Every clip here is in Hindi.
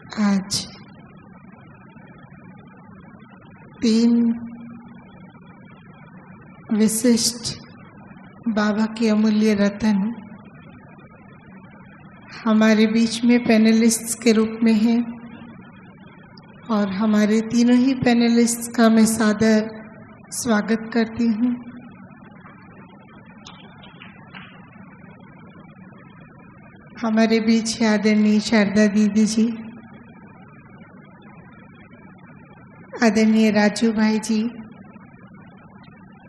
आज 3 विशिष्ट बाबा के अमूल्य रतन हमारे बीच में पैनलिस्ट्स के रूप में हैं और हमारे तीनों ही पैनलिस्ट्स का मैं सादर स्वागत करती हूँ। हमारे बीच आदरणीय शारदा दीदी जी, आदरणीय राजू भाई जी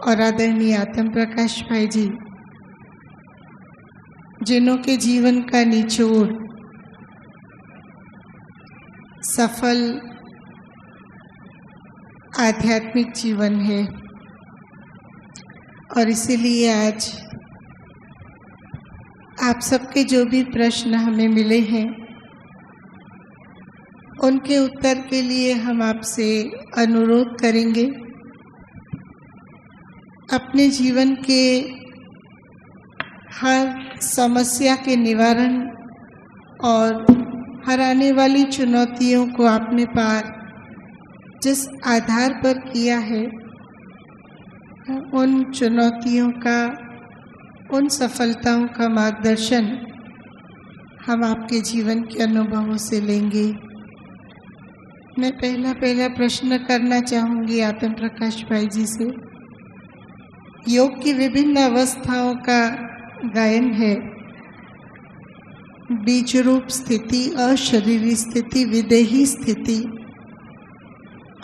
और आदरणीय आत्म प्रकाश भाई जी, जिन्हों के जीवन का निचोड़ सफल आध्यात्मिक जीवन है और इसीलिए आज आप सबके जो भी प्रश्न हमें मिले हैं उनके उत्तर के लिए हम आपसे अनुरोध करेंगे। अपने जीवन के हर समस्या के निवारण और हर आने वाली चुनौतियों को आपने पार जिस आधार पर किया है, उन चुनौतियों का, उन सफलताओं का मार्गदर्शन हम आपके जीवन के अनुभवों से लेंगे। मैं पहला प्रश्न करना चाहूँगी आत्म प्रकाश भाई जी से। योग की विभिन्न अवस्थाओं का गायन है। बीज रूप स्थिति, अशरीरी स्थिति, विदेही स्थिति,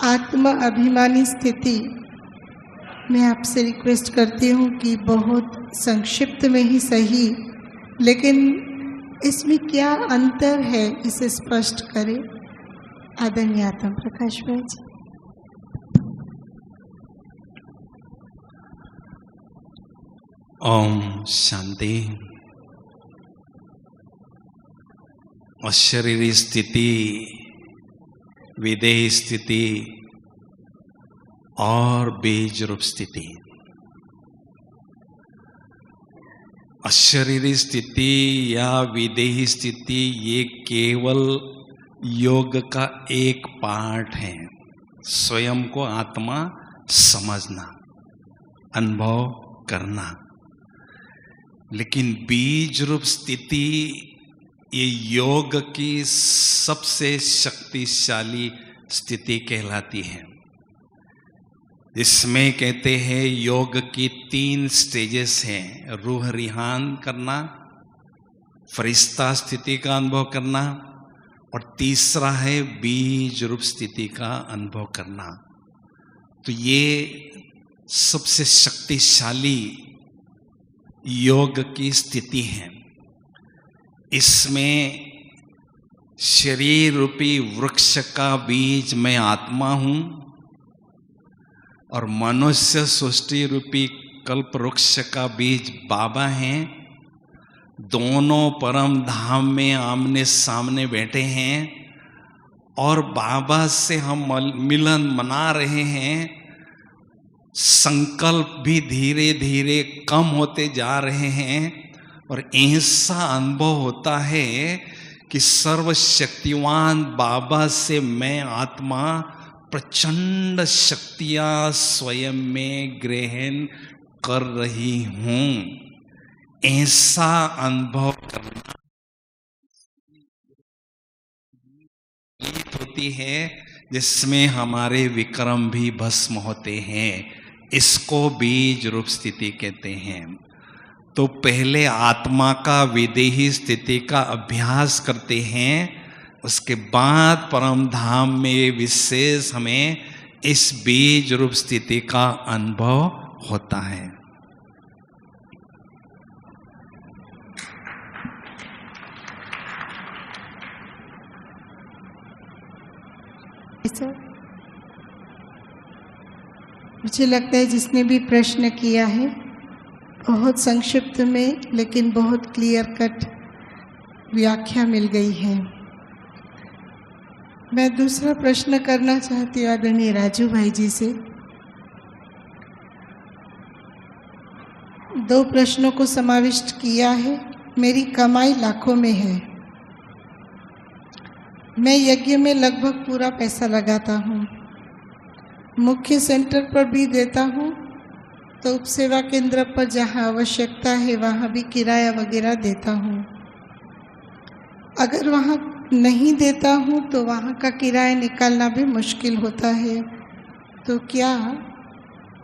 आत्म अभिमानी स्थिति। मैं आपसे रिक्वेस्ट करती हूँ कि बहुत संक्षिप्त में ही सही, लेकिन इसमें क्या अंतर है इसे स्पष्ट करें। आदरणीय आत्म प्रकाश भाई जी। ओम शांति। अशरीरी स्थिति, विदेही स्थिति और बीज रूप स्थिति। अशरीरी स्थिति या विदेही स्थिति ये केवल योग का एक पार्ट है। स्वयं को आत्मा समझना, अनुभव करना। लेकिन बीज रूप स्थिति ये योग की सबसे शक्तिशाली स्थिति कहलाती है। इसमें कहते हैं योग की 3 स्टेजेस हैं। रूह रिहान करना, फरिश्ता स्थिति का अनुभव करना और तीसरा है बीज रूप स्थिति का अनुभव करना। तो ये सबसे शक्तिशाली योग की स्थिति है। इसमें शरीर रूपी वृक्ष का बीज मैं आत्मा हूं और मनुष्य सृष्टि रूपी कल्प वृक्ष का बीज बाबा हैं। दोनों परम धाम में आमने सामने बैठे हैं और बाबा से हम मिलन मना रहे हैं। संकल्प भी धीरे धीरे कम होते जा रहे हैं और ऐसा अनुभव होता है कि सर्वशक्तिवान बाबा से मैं आत्मा प्रचंड शक्तियां स्वयं में ग्रहण कर रही हूं। ऐसा अनुभव करना होती है जिसमें हमारे विक्रम भी भस्म होते हैं। इसको बीज रूप स्थिति कहते हैं। तो पहले आत्मा का विदेही स्थिति का अभ्यास करते हैं, उसके बाद परम धाम में विशेष हमें इस बीज रूप स्थिति का अनुभव होता है। मुझे लगता है जिसने भी प्रश्न किया है बहुत संक्षिप्त में लेकिन बहुत क्लियर कट व्याख्या मिल गई है। मैं दूसरा प्रश्न करना चाहती हूँ आदरणीय राजू भाई जी से। 2 प्रश्नों को समाविष्ट किया है। मेरी कमाई लाखों में है, मैं यज्ञ में लगभग पूरा पैसा लगाता हूँ। मुख्य सेंटर पर भी देता हूँ, तो उपसेवा केंद्र पर जहाँ आवश्यकता है वहाँ भी किराया वगैरह देता हूँ। अगर वहाँ नहीं देता हूँ तो वहाँ का किराया निकालना भी मुश्किल होता है। तो क्या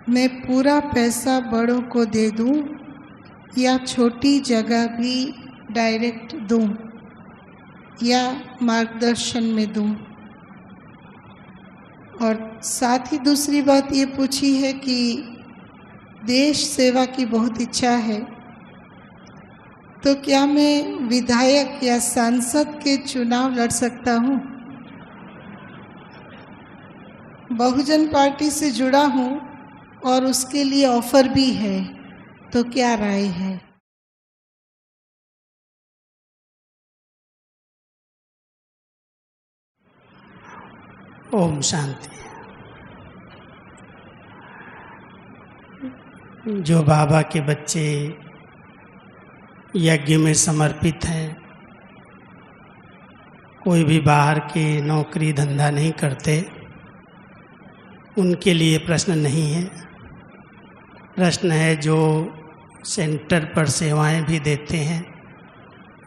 मैं पूरा पैसा बड़ों को दे दूँ या छोटी जगह भी डायरेक्ट दूँ या मार्गदर्शन में दूँ? और साथ ही दूसरी बात ये पूछी है कि देश सेवा की बहुत इच्छा है, तो क्या मैं विधायक या सांसद के चुनाव लड़ सकता हूँ? बहुजन पार्टी से जुड़ा हूँ और उसके लिए ऑफर भी है, तो क्या राय है? ओम शांति। जो बाबा के बच्चे यज्ञ में समर्पित हैं, कोई भी बाहर के नौकरी धंधा नहीं करते, उनके लिए प्रश्न नहीं है। प्रश्न है जो सेंटर पर सेवाएं भी देते हैं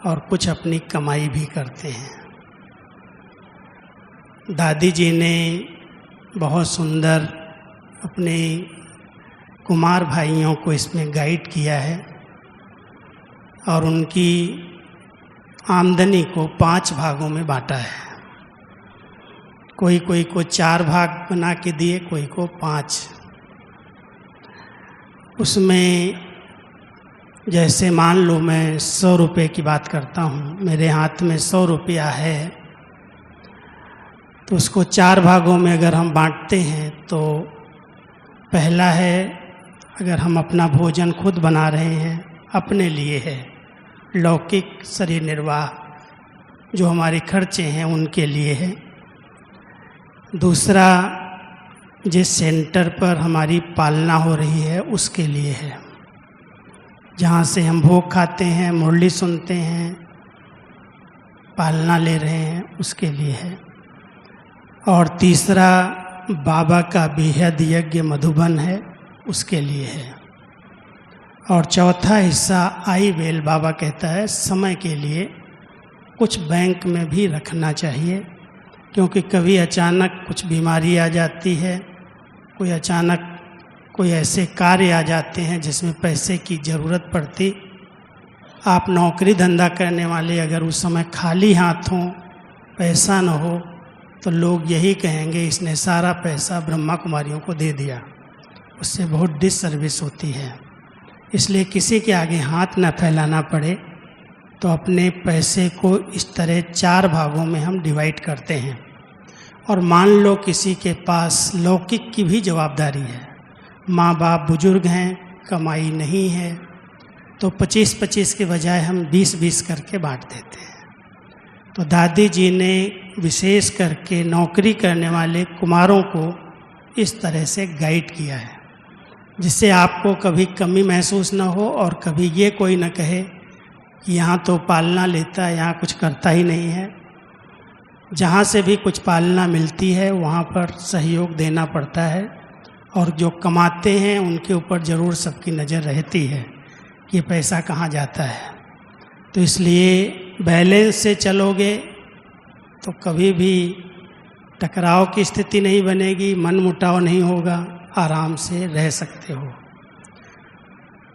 और कुछ अपनी कमाई भी करते हैं। दादी जी ने बहुत सुंदर अपने कुमार भाइयों को इसमें गाइड किया है और उनकी आमदनी को 5 भागों में बांटा है। कोई को 4 भाग बना के दिए, कोई को 5। उसमें जैसे मान लो मैं 100 रुपये की बात करता हूँ, मेरे हाथ में 100 रुपया है, तो उसको 4 भागों में अगर हम बांटते हैं तो पहला है, अगर हम अपना भोजन खुद बना रहे हैं अपने लिए है, लौकिक शरीर निर्वाह जो हमारे खर्चे हैं उनके लिए है। दूसरा, जिस सेंटर पर हमारी पालना हो रही है उसके लिए है, जहाँ से हम भोग खाते हैं, मुरली सुनते हैं, पालना ले रहे हैं, उसके लिए है। और तीसरा, बाबा का बेहद यज्ञ मधुबन है, उसके लिए है। और चौथा हिस्सा आई वेल बाबा कहता है समय के लिए कुछ बैंक में भी रखना चाहिए, क्योंकि कभी अचानक कुछ बीमारी आ जाती है, कोई अचानक कोई ऐसे कार्य आ जाते हैं जिसमें पैसे की ज़रूरत पड़ती। आप नौकरी धंधा करने वाले अगर उस समय खाली हाथ हों, पैसा न हो, तो लोग यही कहेंगे इसने सारा पैसा ब्रह्मा कुमारियों को दे दिया, उससे बहुत डिससर्विस होती है। इसलिए किसी के आगे हाथ न फैलाना पड़े, तो अपने पैसे को इस तरह 4 भागों में हम डिवाइड करते हैं। और मान लो किसी के पास लौकिक की भी जवाबदारी है, माँ बाप बुजुर्ग हैं, कमाई नहीं है, तो 25-25 के बजाय हम 20-20 करके बांट देते हैं। तो दादी जी ने विशेष करके नौकरी करने वाले कुमारों को इस तरह से गाइड किया है, जिससे आपको कभी कमी महसूस न हो और कभी ये कोई न कहे कि यहाँ तो पालना लेता है, यहाँ कुछ करता ही नहीं है। जहाँ से भी कुछ पालना मिलती है वहाँ पर सहयोग देना पड़ता है, और जो कमाते हैं उनके ऊपर ज़रूर सबकी नज़र रहती है कि पैसा कहाँ जाता है। तो इसलिए बैलेंस से चलोगे तो कभी भी टकराव की स्थिति नहीं बनेगी, मन मुटाव नहीं होगा, आराम से रह सकते हो।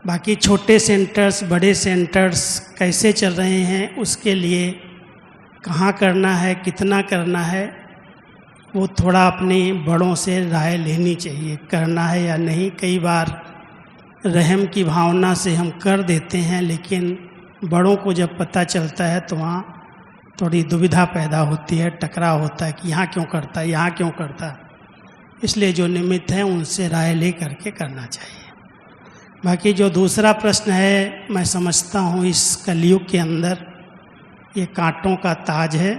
बाकी छोटे सेंटर्स, बड़े सेंटर्स कैसे चल रहे हैं, उसके लिए कहाँ करना है, कितना करना है, वो थोड़ा अपने बड़ों से राय लेनी चाहिए, करना है या नहीं। कई बार रहम की भावना से हम कर देते हैं, लेकिन बड़ों को जब पता चलता है तो वहाँ थोड़ी दुविधा पैदा होती है, टकराव होता है कि यहाँ क्यों करता है, यहाँ क्यों करता है। इसलिए जो निमित्त हैं उनसे राय ले करके करना चाहिए। बाकी जो दूसरा प्रश्न है, मैं समझता हूँ इस कलयुग के अंदर ये कांटों का ताज है,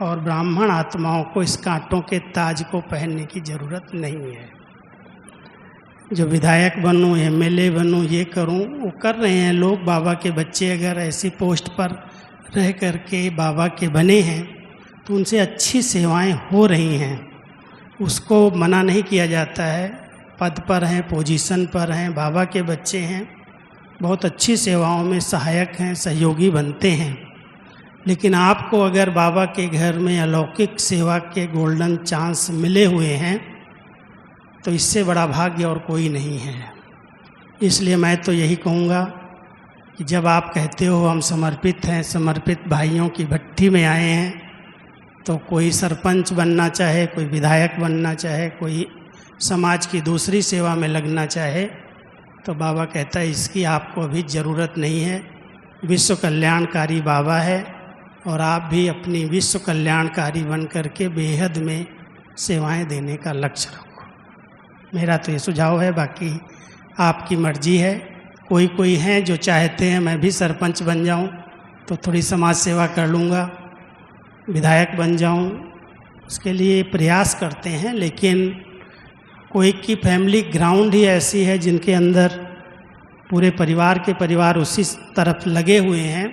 और ब्राह्मण आत्माओं को इस कांटों के ताज को पहनने की ज़रूरत नहीं है। जो विधायक बनूं, एमएलए बनूं, ये करूं, वो कर रहे हैं लोग। बाबा के बच्चे अगर ऐसी पोस्ट पर रह करके बाबा के बने हैं तो उनसे अच्छी सेवाएं हो रही हैं, उसको मना नहीं किया जाता है। पद पर हैं, पोजीशन पर हैं, बाबा के बच्चे हैं, बहुत अच्छी सेवाओं में सहायक हैं, सहयोगी बनते हैं। लेकिन आपको अगर बाबा के घर में अलौकिक सेवा के गोल्डन चांस मिले हुए हैं तो इससे बड़ा भाग्य और कोई नहीं है। इसलिए मैं तो यही कहूँगा कि जब आप कहते हो हम समर्पित हैं, समर्पित भाइयों की भट्टी में आए हैं, तो कोई सरपंच बनना चाहे, कोई विधायक बनना चाहे, कोई समाज की दूसरी सेवा में लगना चाहे, तो बाबा कहता है इसकी आपको अभी ज़रूरत नहीं है। विश्व कल्याणकारी बाबा है और आप भी अपनी विश्व कल्याणकारी बन करके बेहद में सेवाएं देने का लक्ष्य रखो। मेरा तो ये सुझाव है, बाकी आपकी मर्जी है। कोई हैं जो चाहते हैं मैं भी सरपंच बन जाऊं तो थोड़ी समाज सेवा कर लूँगा, विधायक बन जाऊं, उसके लिए प्रयास करते हैं। लेकिन कोई की फैमिली ग्राउंड ही ऐसी है जिनके अंदर पूरे परिवार के परिवार उसी तरफ लगे हुए हैं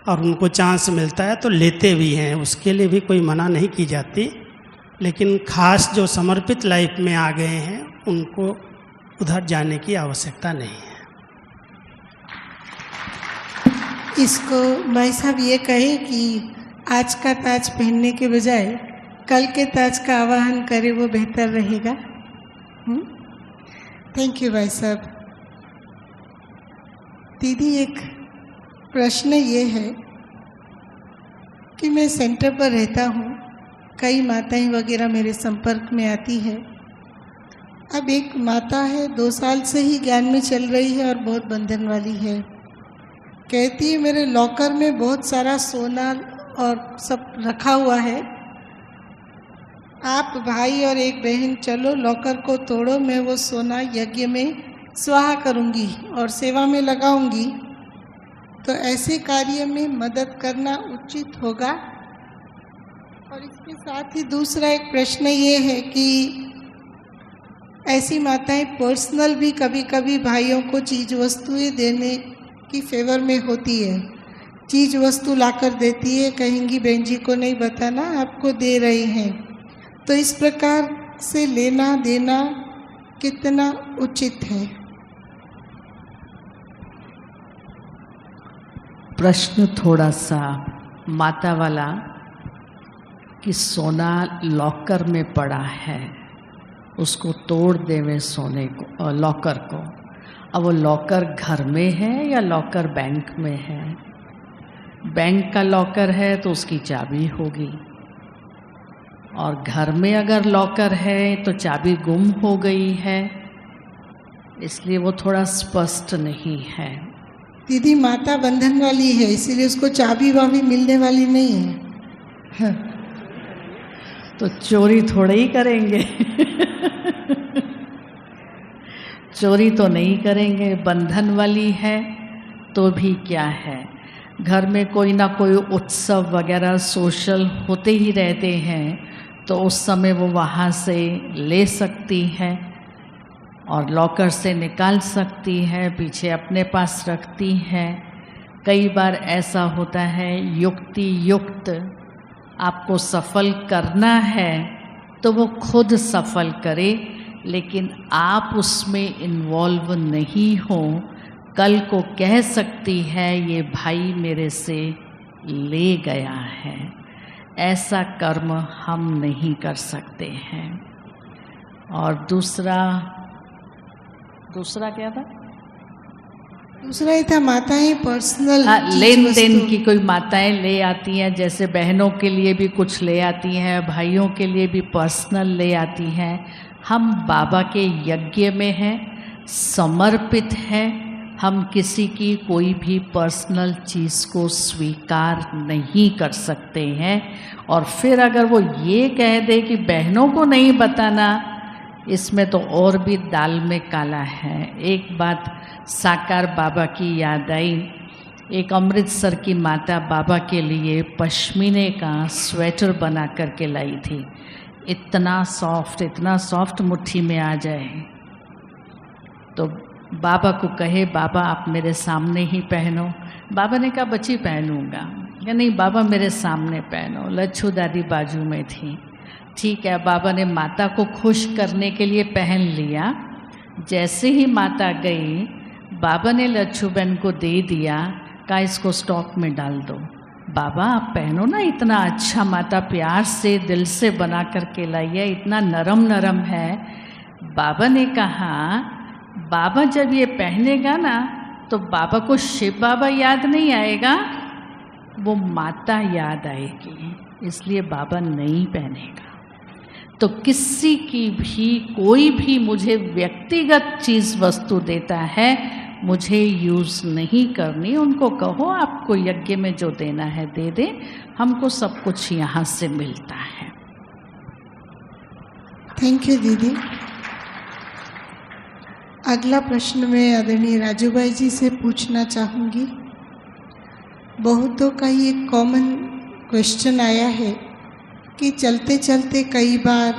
और उनको चांस मिलता है तो लेते भी हैं, उसके लिए भी कोई मना नहीं की जाती। लेकिन खास जो समर्पित लाइफ में आ गए हैं उनको उधर जाने की आवश्यकता नहीं है। इसको भाई साहब ये कहे कि आज का ताज पहनने के बजाय कल के ताज का आवाहन करे, वो बेहतर रहेगा। थैंक यू भाई साहब। दीदी, एक प्रश्न ये है कि मैं सेंटर पर रहता हूँ, कई माताएं वगैरह मेरे संपर्क में आती है। अब एक माता है 2 साल से ही ज्ञान में चल रही है और बहुत बंधन वाली है। कहती है मेरे लॉकर में बहुत सारा सोना और सब रखा हुआ है, आप भाई और एक बहन चलो लॉकर को तोड़ो, मैं वो सोना यज्ञ में स्वाहा करूँगी और सेवा में लगाऊंगी। तो ऐसे कार्य में मदद करना उचित होगा। और इसके साथ ही दूसरा एक प्रश्न ये है कि ऐसी माताएं पर्सनल भी कभी कभी भाइयों को चीज़ वस्तुएं देने की फेवर में होती है, चीज़ वस्तु लाकर देती है, कहेंगी बहन जी को नहीं बताना, आपको दे रहे हैं। तो इस प्रकार से लेना देना कितना उचित है? प्रश्न थोड़ा सा माता वाला कि सोना लॉकर में पड़ा है, उसको तोड़ देवे सोने को, लॉकर को। अब वो लॉकर घर में है या लॉकर बैंक में है? बैंक का लॉकर है तो उसकी चाबी होगी, और घर में अगर लॉकर है तो चाबी गुम हो गई है, इसलिए वो थोड़ा स्पष्ट नहीं है। दीदी, माता बंधन वाली है, इसीलिए उसको चाबी वाबी मिलने वाली नहीं है। तो चोरी थोड़े ही करेंगे चोरी तो नहीं करेंगे। बंधन वाली है तो भी क्या है, घर में कोई ना कोई उत्सव वगैरह सोशल होते ही रहते हैं, तो उस समय वो वहाँ से ले सकती है और लॉकर से निकाल सकती है, पीछे अपने पास रखती है। कई बार ऐसा होता है युक्ति युक्त आपको सफल करना है तो वो खुद सफल करे, लेकिन आप उसमें इन्वॉल्व नहीं हो। कल को कह सकती है ये भाई मेरे से ले गया है, ऐसा कर्म हम नहीं कर सकते हैं। और दूसरा क्या था? दूसरा ये था माताएं पर्सनल लेन देन की कोई माताएं ले आती हैं, जैसे बहनों के लिए भी कुछ ले आती हैं, भाइयों के लिए भी पर्सनल ले आती हैं। हम बाबा के यज्ञ में हैं, समर्पित हैं, हम किसी की कोई भी पर्सनल चीज़ को स्वीकार नहीं कर सकते हैं। और फिर अगर वो ये कह दे कि बहनों को नहीं बताना, इसमें तो और भी दाल में काला है। एक बात साकार बाबा की याद आई। एक अमृतसर की माता बाबा के लिए पश्मीने का स्वेटर बना करके लाई थी। इतना सॉफ्ट मुट्ठी में आ जाए। तो बाबा को कहे बाबा आप मेरे सामने ही पहनो। बाबा ने कहा बच्ची पहनूंगा। या नहीं बाबा मेरे सामने पहनो। लच्छू दादी बाजू में थी। ठीक है, बाबा ने माता को खुश करने के लिए पहन लिया। जैसे ही माता गई, बाबा ने लच्छू बहन को दे दिया, कहा इसको स्टॉक में डाल दो। बाबा आप पहनो ना, इतना अच्छा माता प्यार से दिल से बना करके लाई है, इतना नरम नरम है। बाबा ने कहा बाबा जब ये पहनेगा ना तो बाबा को शिव बाबा याद नहीं आएगा, वो माता याद आएगी, इसलिए बाबा नहीं पहनेगा। तो किसी की भी कोई भी मुझे व्यक्तिगत चीज़ वस्तु देता है, मुझे यूज़ नहीं करनी। उनको कहो आपको यज्ञ में जो देना है दे दे, हमको सब कुछ यहाँ से मिलता है। थैंक यू दीदी। अगला प्रश्न मैं आदरणीय राजू भाई जी से पूछना चाहूँगी। बहुतों का ही एक कॉमन क्वेश्चन आया है कि चलते चलते कई बार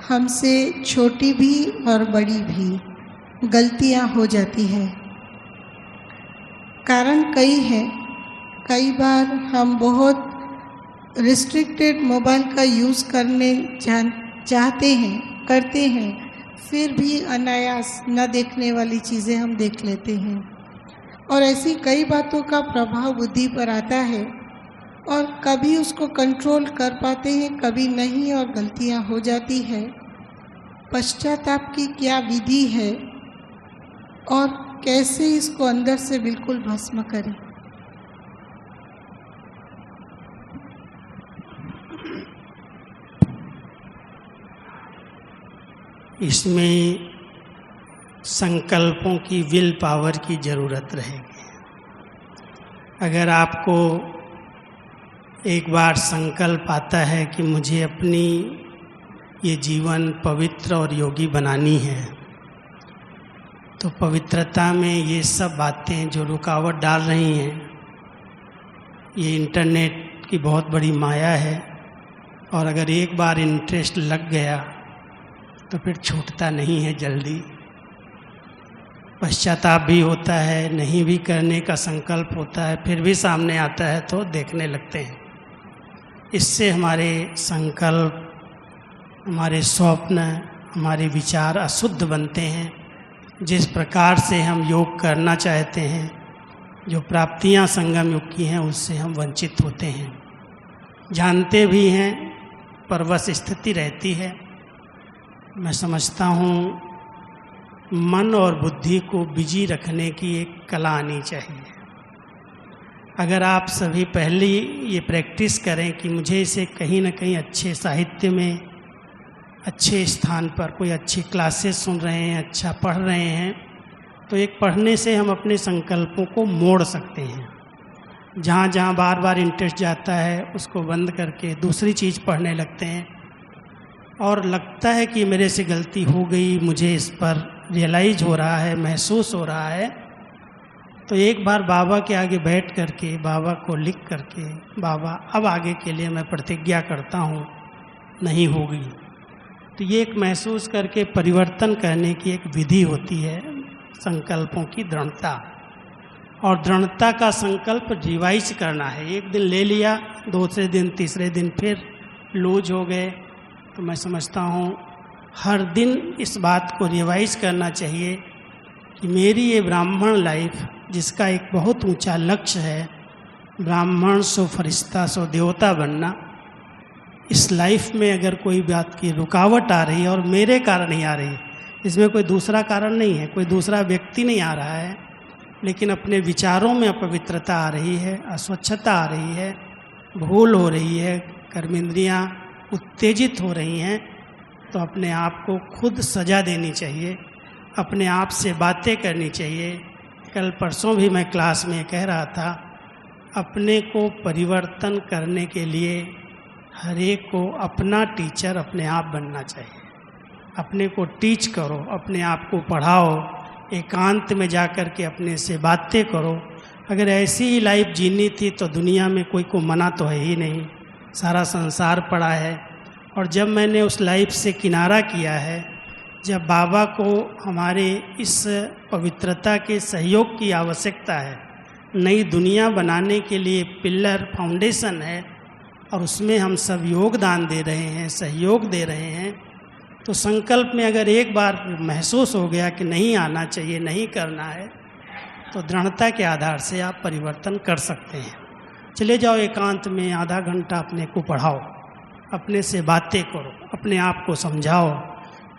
हमसे छोटी भी और बड़ी भी गलतियां हो जाती हैं। कारण कई हैं। कई बार हम बहुत रिस्ट्रिक्टेड मोबाइल का यूज़ करने चाहते हैं, करते हैं, फिर भी अनायास न देखने वाली चीज़ें हम देख लेते हैं और ऐसी कई बातों का प्रभाव बुद्धि पर आता है और कभी उसको कंट्रोल कर पाते हैं, कभी नहीं और गलतियां हो जाती है। पश्चाताप की क्या विधि है और कैसे इसको अंदर से बिल्कुल भस्म करें? इसमें संकल्पों की विल पावर की ज़रूरत रहेगी। अगर आपको एक बार संकल्प आता है कि मुझे अपनी ये जीवन पवित्र और योगी बनानी है, तो पवित्रता में ये सब बातें जो रुकावट डाल रही हैं, ये इंटरनेट की बहुत बड़ी माया है और अगर एक बार इंटरेस्ट लग गया तो फिर छूटता नहीं है जल्दी। पश्चाताप भी होता है, नहीं भी करने का संकल्प होता है, फिर भी सामने आता है तो देखने लगते हैं। इससे हमारे संकल्प, हमारे स्वप्न, हमारे विचार अशुद्ध बनते हैं। जिस प्रकार से हम योग करना चाहते हैं, जो प्राप्तियां संगम युग की हैं, उससे हम वंचित होते हैं। जानते भी हैं पर बस स्थिति रहती है। मैं समझता हूँ मन और बुद्धि को बिजी रखने की एक कला आनी चाहिए। अगर आप सभी पहले ये प्रैक्टिस करें कि मुझे इसे कहीं न कहीं अच्छे साहित्य में, अच्छे स्थान पर कोई अच्छी क्लासेस सुन रहे हैं, अच्छा पढ़ रहे हैं, तो एक पढ़ने से हम अपने संकल्पों को मोड़ सकते हैं। जहाँ जहाँ बार बार इंटरेस्ट जाता है उसको बंद करके दूसरी चीज़ पढ़ने लगते हैं और लगता है कि मेरे से गलती हो गई, मुझे इस पर रियलाइज हो रहा है, महसूस हो रहा है, तो एक बार बाबा के आगे बैठ करके, बाबा को लिख करके, बाबा अब आगे के लिए मैं प्रतिज्ञा करता हूँ नहीं होगी, तो ये एक महसूस करके परिवर्तन करने की एक विधि होती है। संकल्पों की दृढ़ता, और दृढ़ता का संकल्प रिवाइज करना है। एक दिन ले लिया, दूसरे दिन, तीसरे दिन फिर लूज हो गए, तो मैं समझता हूँ हर दिन इस बात को रिवाइज करना चाहिए कि मेरी ये ब्राह्मण लाइफ, जिसका एक बहुत ऊंचा लक्ष्य है, ब्राह्मण सो फरिश्ता सो देवता बनना, इस लाइफ में अगर कोई बात की रुकावट आ रही है और मेरे कारण ही आ रही है, इसमें कोई दूसरा कारण नहीं है, कोई दूसरा व्यक्ति नहीं आ रहा है, लेकिन अपने विचारों में अपवित्रता आ रही है, अस्वच्छता आ रही है, भूल हो रही है, कर्मेंद्रियाँ उत्तेजित हो रही हैं, तो अपने आप को खुद सजा देनी चाहिए, अपने आप से बातें करनी चाहिए। कल परसों भी मैं क्लास में कह रहा था, अपने को परिवर्तन करने के लिए हर एक को अपना टीचर अपने आप बनना चाहिए। अपने को टीच करो, अपने आप को पढ़ाओ, एकांत में जा कर के अपने से बातें करो। अगर ऐसी ही लाइफ जीनी थी तो दुनिया में कोई को मना तो है ही नहीं, सारा संसार पड़ा है। और जब मैंने उस लाइफ से किनारा किया है, जब बाबा को हमारे इस पवित्रता के सहयोग की आवश्यकता है, नई दुनिया बनाने के लिए पिलर फाउंडेशन है और उसमें हम सब योगदान दे रहे हैं, सहयोग दे रहे हैं, तो संकल्प में अगर एक बार महसूस हो गया कि नहीं आना चाहिए, नहीं करना है, तो दृढ़ता के आधार से आप परिवर्तन कर सकते हैं। चले जाओ एकांत में, आधा घंटा अपने को पढ़ाओ, अपने से बातें करो, अपने आप को समझाओ।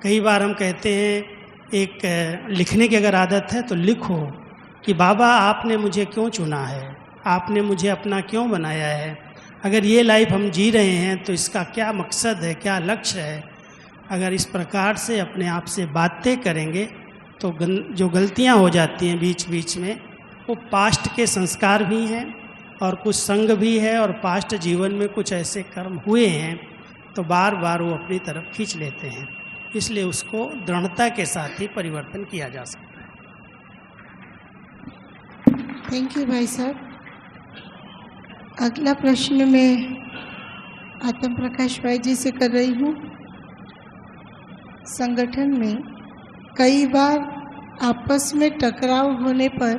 कई बार हम कहते हैं एक लिखने की अगर आदत है तो लिखो कि बाबा आपने मुझे क्यों चुना है, आपने मुझे अपना क्यों बनाया है, अगर ये लाइफ हम जी रहे हैं तो इसका क्या मकसद है, क्या लक्ष्य है। अगर इस प्रकार से अपने आप से बातें करेंगे तो जो गलतियां हो जाती हैं बीच बीच में, वो पास्ट के संस्कार भी हैं और कुछ संग भी है, और पास्ट जीवन में कुछ ऐसे कर्म हुए हैं तो बार बार वो अपनी तरफ खींच लेते हैं। इसलिए उसको दृढ़ता के साथ ही परिवर्तन किया जा सकता है। थैंक यू भाई साहब। अगला प्रश्न मैं आत्म प्रकाश भाई जी से कर रही हूँ। संगठन में कई बार आपस में टकराव होने पर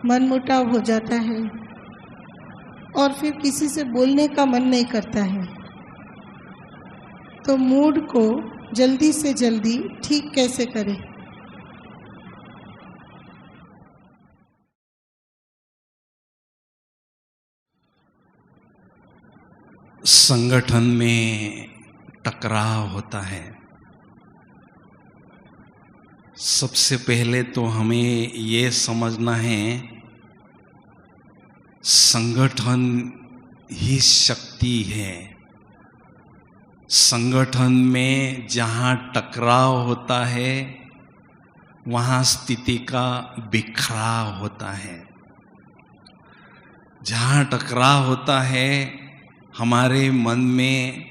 मनमुटाव हो जाता है और फिर किसी से बोलने का मन नहीं करता है, तो मूड को जल्दी से जल्दी ठीक कैसे करें? संगठन में टकराव होता है, सबसे पहले तो हमें ये समझना है संगठन ही शक्ति है। संगठन में जहाँ टकराव होता है वहाँ स्थिति का बिखराव होता है। जहाँ टकराव होता है हमारे मन में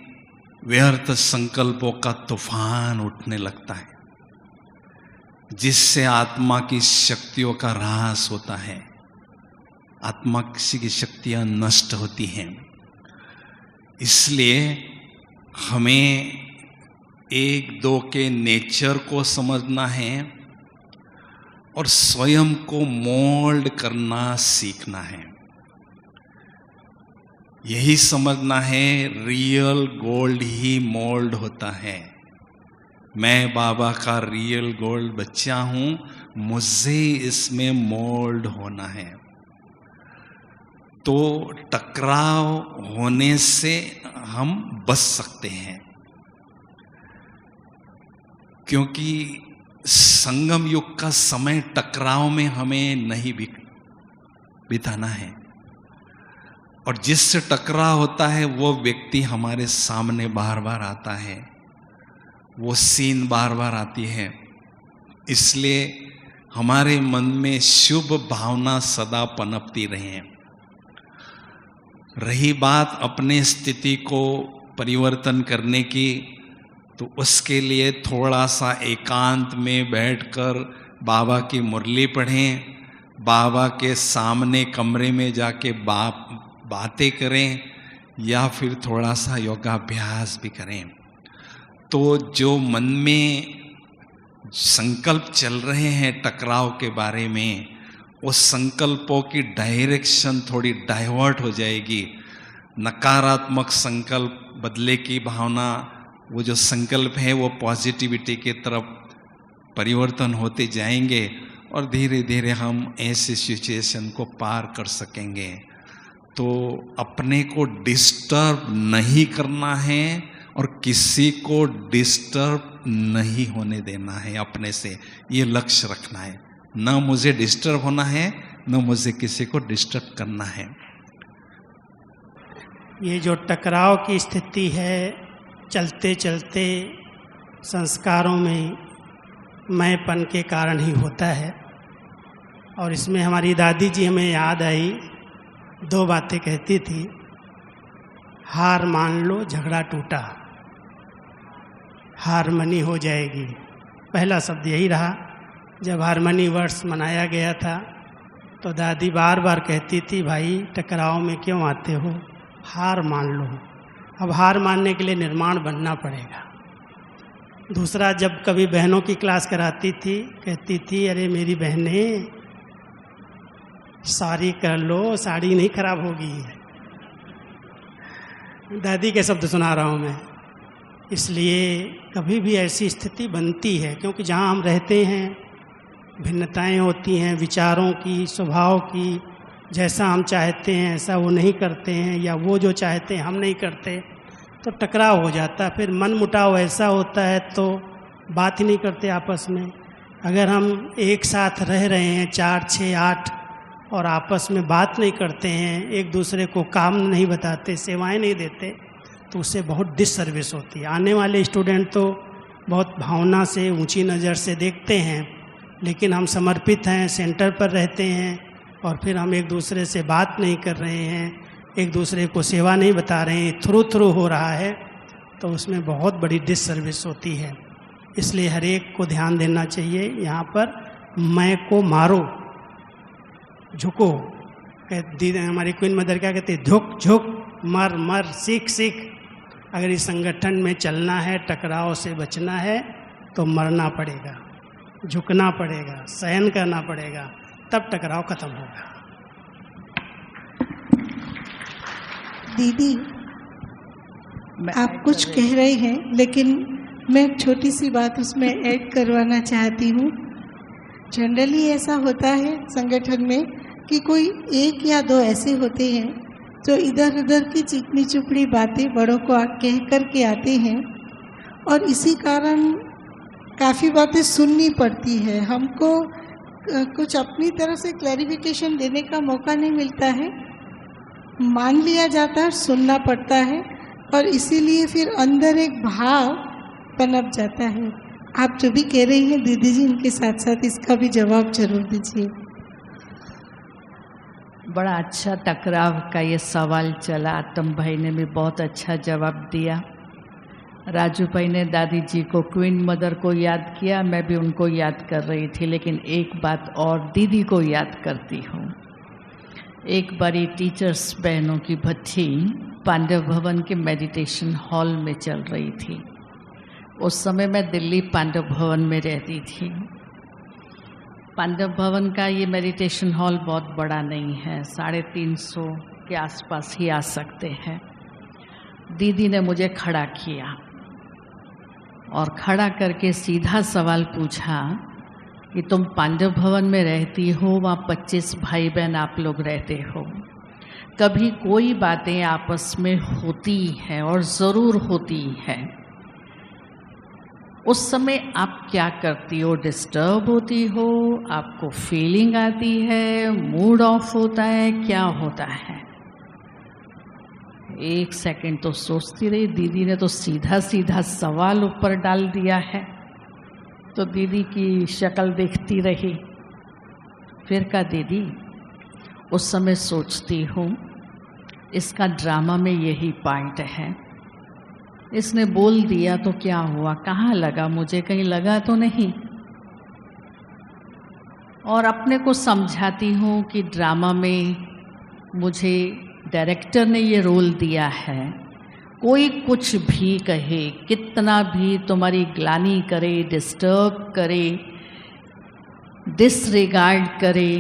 व्यर्थ संकल्पों का तूफान उठने लगता है, जिससे आत्मा की शक्तियों का ह्रास होता है, आत्मा की शक्तियां नष्ट होती हैं। इसलिए हमें एक दो के नेचर को समझना है और स्वयं को मोल्ड करना सीखना है। यही समझना है रियल गोल्ड ही मोल्ड होता है। मैं बाबा का रियल गोल्ड बच्चा हूँ, मुझे इसमें मोल्ड होना है। तो टकराव होने से हम बच सकते हैं, क्योंकि संगम युग का समय टकराव में हमें नहीं बिताना है। और जिससे टकराव होता है वो व्यक्ति हमारे सामने बार बार आता है, वो सीन बार बार आती है। इसलिए हमारे मन में शुभ भावना सदा पनपती रहे। रही बात अपने स्थिति को परिवर्तन करने की, तो उसके लिए थोड़ा सा एकांत में बैठकर बाबा की मुरली पढ़ें, बाबा के सामने कमरे में जाके बातें करें, या फिर थोड़ा सा योगाभ्यास भी करें। तो जो मन में संकल्प चल रहे हैं टकराव के बारे में, उस संकल्पों की डायरेक्शन थोड़ी डाइवर्ट हो जाएगी। नकारात्मक संकल्प बदले की भावना, वो जो संकल्प है वो पॉजिटिविटी की तरफ परिवर्तन होते जाएंगे और धीरे धीरे हम ऐसे सिचुएशन को पार कर सकेंगे। तो अपने को डिस्टर्ब नहीं करना है और किसी को डिस्टर्ब नहीं होने देना है। अपने से ये लक्ष्य रखना है, न मुझे डिस्टर्ब होना है, न मुझे किसी को डिस्टर्ब करना है। ये जो टकराव की स्थिति है, चलते चलते संस्कारों में मैंपन के कारण ही होता है। और इसमें हमारी दादी जी हमें याद आई, दो बातें कहती थी। हार मान लो, झगड़ा टूटा, हारमनी हो जाएगी। पहला शब्द यही रहा। जब हारमनी वर्ष मनाया गया था तो दादी बार बार कहती थी, भाई टकराव में क्यों आते हो, हार मान लो। अब हार मानने के लिए निर्माण बनना पड़ेगा। दूसरा, जब कभी बहनों की क्लास कराती थी, कहती थी, अरे मेरी बहनें सॉरी कर लो, साड़ी नहीं खराब होगी। दादी के शब्द सुना रहा हूँ मैं। इसलिए कभी भी ऐसी स्थिति बनती है, क्योंकि जहाँ हम रहते हैं भिन्नताएं होती हैं विचारों की, स्वभाव की। जैसा हम चाहते हैं ऐसा वो नहीं करते हैं, या वो जो चाहते हैं हम नहीं करते, तो टकराव हो जाता है। फिर मन मुटाव ऐसा होता है तो बात ही नहीं करते आपस में। अगर हम एक साथ रह रहे हैं 4, 6, 8 और आपस में बात नहीं करते हैं, एक दूसरे को काम नहीं बताते, सेवाएं नहीं देते, तो उससे बहुत डिससर्विस होती है। आने वाले स्टूडेंट तो बहुत भावना से, ऊंची नज़र से देखते हैं, लेकिन हम समर्पित हैं, सेंटर पर रहते हैं और फिर हम एक दूसरे से बात नहीं कर रहे हैं, एक दूसरे को सेवा नहीं बता रहे हैं, थ्रू हो रहा है, तो उसमें बहुत बड़ी डिससर्विस होती है। इसलिए हर एक को ध्यान देना चाहिए। यहाँ पर मैं को मारो, झुको। दीदी हमारी क्वीन मदर क्या कहती है, झुक झुक, मर मर, सीख सीख। अगर इस संगठन में चलना है, टकराव से बचना है, तो मरना पड़ेगा, झुकना पड़ेगा, सहन करना पड़ेगा, तब टकराव खत्म होगा। दीदी, आप कुछ कह रहे हैं, लेकिन मैं एक छोटी सी बात उसमें ऐड करवाना चाहती हूँ। जनरली ऐसा होता है संगठन में कि कोई एक या दो ऐसे होते हैं जो इधर उधर की चिकनी चुपड़ी बातें बड़ों को कह कर के आते हैं, और इसी कारण काफ़ी बातें सुननी पड़ती है। हमको कुछ अपनी तरफ से क्लैरिफिकेशन देने का मौका नहीं मिलता है, मान लिया जाता है, सुनना पड़ता है, और इसीलिए फिर अंदर एक भाव पनप जाता है। आप जो भी कह रही हैं दीदी जी, इनके साथ साथ इसका भी जवाब जरूर दीजिए। बड़ा अच्छा टकराव का ये सवाल चला, आतम भाई ने भी बहुत अच्छा जवाब दिया। राजू भाई ने दादी जी को, क्वीन मदर को याद किया, मैं भी उनको याद कर रही थी, लेकिन एक बात और दीदी को याद करती हूँ। एक बारी टीचर्स बहनों की भट्टी पांडव भवन के मेडिटेशन हॉल में चल रही थी। उस समय मैं दिल्ली पांडव भवन में रहती थी। पांडव भवन का ये मेडिटेशन हॉल बहुत बड़ा नहीं है, 350 के आसपास ही आ सकते हैं। दीदी ने मुझे खड़ा किया और खड़ा करके सीधा सवाल पूछा कि तुम पांडव भवन में रहती हो, वहाँ 25 भाई बहन आप लोग रहते हो, कभी कोई बातें आपस में होती हैं और ज़रूर होती हैं, उस समय आप क्या करती हो? डिस्टर्ब होती हो, आपको फीलिंग आती है, मूड ऑफ होता है, क्या होता है? एक सेकंड तो सोचती रही। दीदी ने तो सीधा सीधा सवाल ऊपर डाल दिया है, तो दीदी की शक्ल देखती रही। फिर कहा, दीदी उस समय सोचती हूँ इसका ड्रामा में यही पॉइंट है, इसने बोल दिया तो क्या हुआ, कहाँ लगा मुझे, कहीं लगा तो नहीं। और अपने को समझाती हूँ कि ड्रामा में मुझे डायरेक्टर ने ये रोल दिया है, कोई कुछ भी कहे, कितना भी तुम्हारी ग्लानि करे, डिस्टर्ब करे, डिसरिगार्ड करे,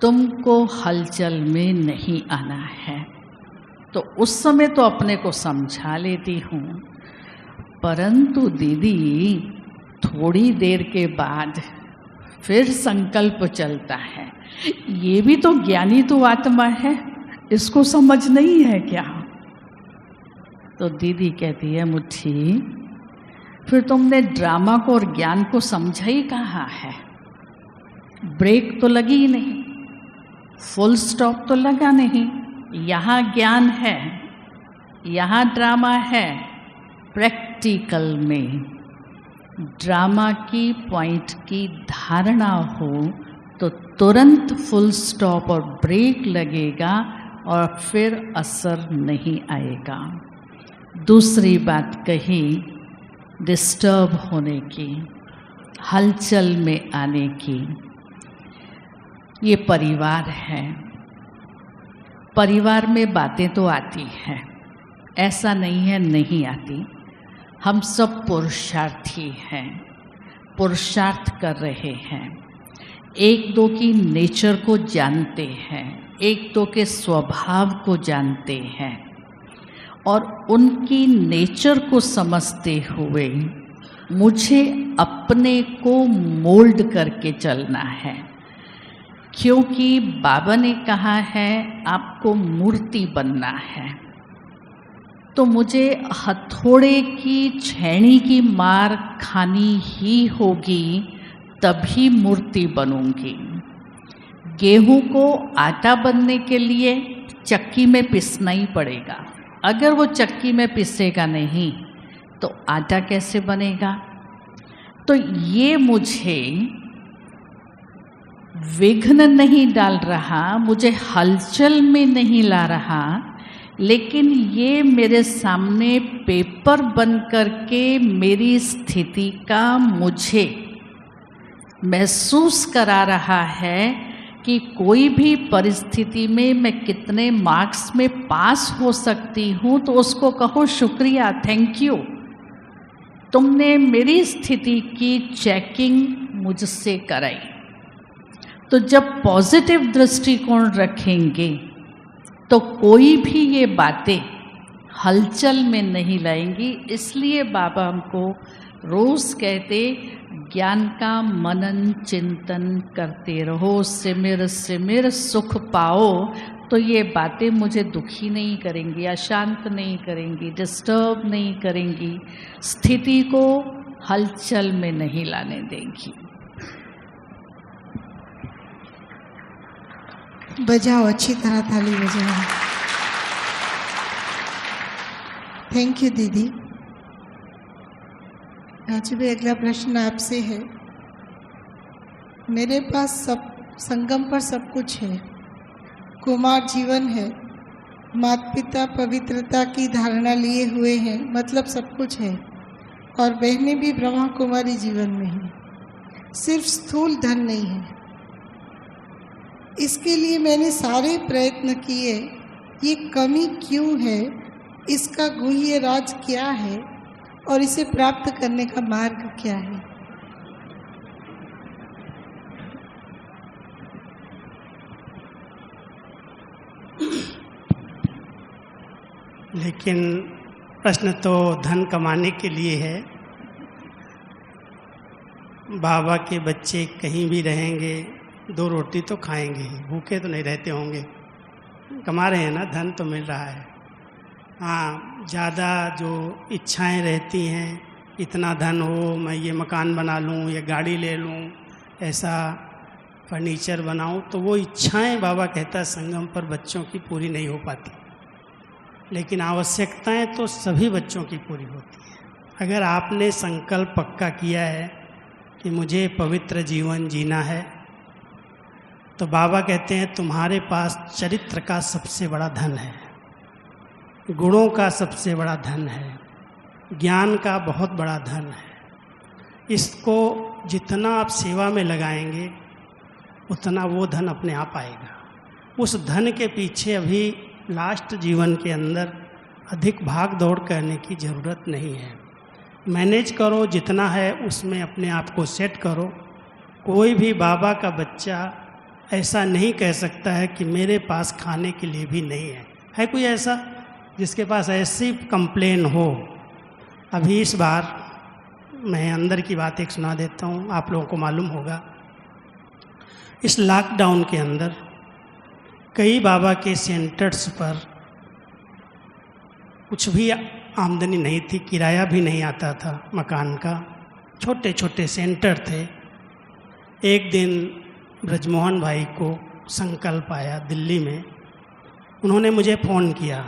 तुमको हलचल में नहीं आना है। तो उस समय तो अपने को समझा लेती हूँ, परंतु दीदी थोड़ी देर के बाद फिर संकल्प चलता है, ये भी तो ज्ञानी तो आत्मा है, इसको समझ नहीं है क्या? तो दीदी कहती है, मुट्ठी फिर तुमने ड्रामा को और ज्ञान को समझा ही कहाँ है? ब्रेक तो लगी ही नहीं, फुल स्टॉप तो लगा नहीं। यहाँ ज्ञान है, यहाँ ड्रामा है। प्रैक्टिकल में ड्रामा की पॉइंट की धारणा हो तो तुरंत फुल स्टॉप और ब्रेक लगेगा और फिर असर नहीं आएगा। दूसरी बात कही डिस्टर्ब होने की, हलचल में आने की, ये परिवार है। परिवार में बातें तो आती हैं, ऐसा नहीं है नहीं आती। हम सब पुरुषार्थी हैं, पुरुषार्थ कर रहे हैं। एक दो की नेचर को जानते हैं, एक दो के स्वभाव को जानते हैं और उनकी नेचर को समझते हुए मुझे अपने को मोल्ड करके चलना है। क्योंकि बाबा ने कहा है आपको मूर्ति बनना है, तो मुझे हथौड़े की छेनी की मार खानी ही होगी, तभी मूर्ति बनूंगी। गेहूं को आटा बनने के लिए चक्की में पिसना ही पड़ेगा। अगर वो चक्की में पिसेगा नहीं तो आटा कैसे बनेगा? तो ये मुझे विघ्न नहीं डाल रहा, मुझे हलचल में नहीं ला रहा, लेकिन ये मेरे सामने पेपर बन करके मेरी स्थिति का मुझे महसूस करा रहा है कि कोई भी परिस्थिति में मैं कितने मार्क्स में पास हो सकती हूँ, तो उसको कहो शुक्रिया, थैंक यू, तुमने मेरी स्थिति की चेकिंग मुझसे कराई। तो जब पॉजिटिव दृष्टिकोण रखेंगे तो कोई भी ये बातें हलचल में नहीं लाएंगी। इसलिए बाबा हमको रोज़ कहते ज्ञान का मनन चिंतन करते रहो, सिमर सिमर सुख पाओ। तो ये बातें मुझे दुखी नहीं करेंगी, अशांत नहीं करेंगी, डिस्टर्ब नहीं करेंगी, स्थिति को हलचल में नहीं लाने देंगी। बजाओ, अच्छी तरह थाली बजाओ। थैंक यू दीदी। आज भी अगला प्रश्न आपसे है। मेरे पास सब संगम पर सब कुछ है, कुमार जीवन है, माता पिता पवित्रता की धारणा लिए हुए हैं, मतलब सब कुछ है, और बहनें भी ब्रह्मा कुमारी जीवन में हैं, सिर्फ स्थूल धन नहीं है। इसके लिए मैंने सारे प्रयत्न किए, ये कमी क्यों है, इसका गुह्य राज क्या है और इसे प्राप्त करने का मार्ग क्या है? लेकिन प्रश्न तो धन कमाने के लिए है। बाबा के बच्चे कहीं भी रहेंगे, 2 रोटी तो खाएंगे ही, भूखे तो नहीं रहते होंगे। कमा रहे हैं ना, धन तो मिल रहा है। हाँ, ज़्यादा जो इच्छाएं रहती हैं, इतना धन हो, मैं ये मकान बना लूँ, ये गाड़ी ले लूँ, ऐसा फर्नीचर बनाऊँ, तो वो इच्छाएं बाबा कहता है संगम पर बच्चों की पूरी नहीं हो पाती। लेकिन आवश्यकताएं तो सभी बच्चों की पूरी होती हैं। अगर आपने संकल्प पक्का किया है कि मुझे पवित्र जीवन जीना है, तो बाबा कहते हैं तुम्हारे पास चरित्र का सबसे बड़ा धन है, गुणों का सबसे बड़ा धन है, ज्ञान का बहुत बड़ा धन है। इसको जितना आप सेवा में लगाएंगे उतना वो धन अपने आप आएगा। उस धन के पीछे अभी लास्ट जीवन के अंदर अधिक भाग दौड़ करने की ज़रूरत नहीं है। मैनेज करो, जितना है उसमें अपने आप को सेट करो। कोई भी बाबा का बच्चा ऐसा नहीं कह सकता है कि मेरे पास खाने के लिए भी नहीं है। है कोई ऐसा जिसके पास ऐसी कंप्लेन हो? अभी इस बार मैं अंदर की बात एक सुना देता हूँ, आप लोगों को मालूम होगा। इस लॉकडाउन के अंदर कई बाबा के सेंटर्स पर कुछ भी आमदनी नहीं थी, किराया भी नहीं आता था मकान का, छोटे छोटे सेंटर थे। एक दिन ब्रजमोहन भाई को संकल्प आया दिल्ली में, उन्होंने मुझे फ़ोन किया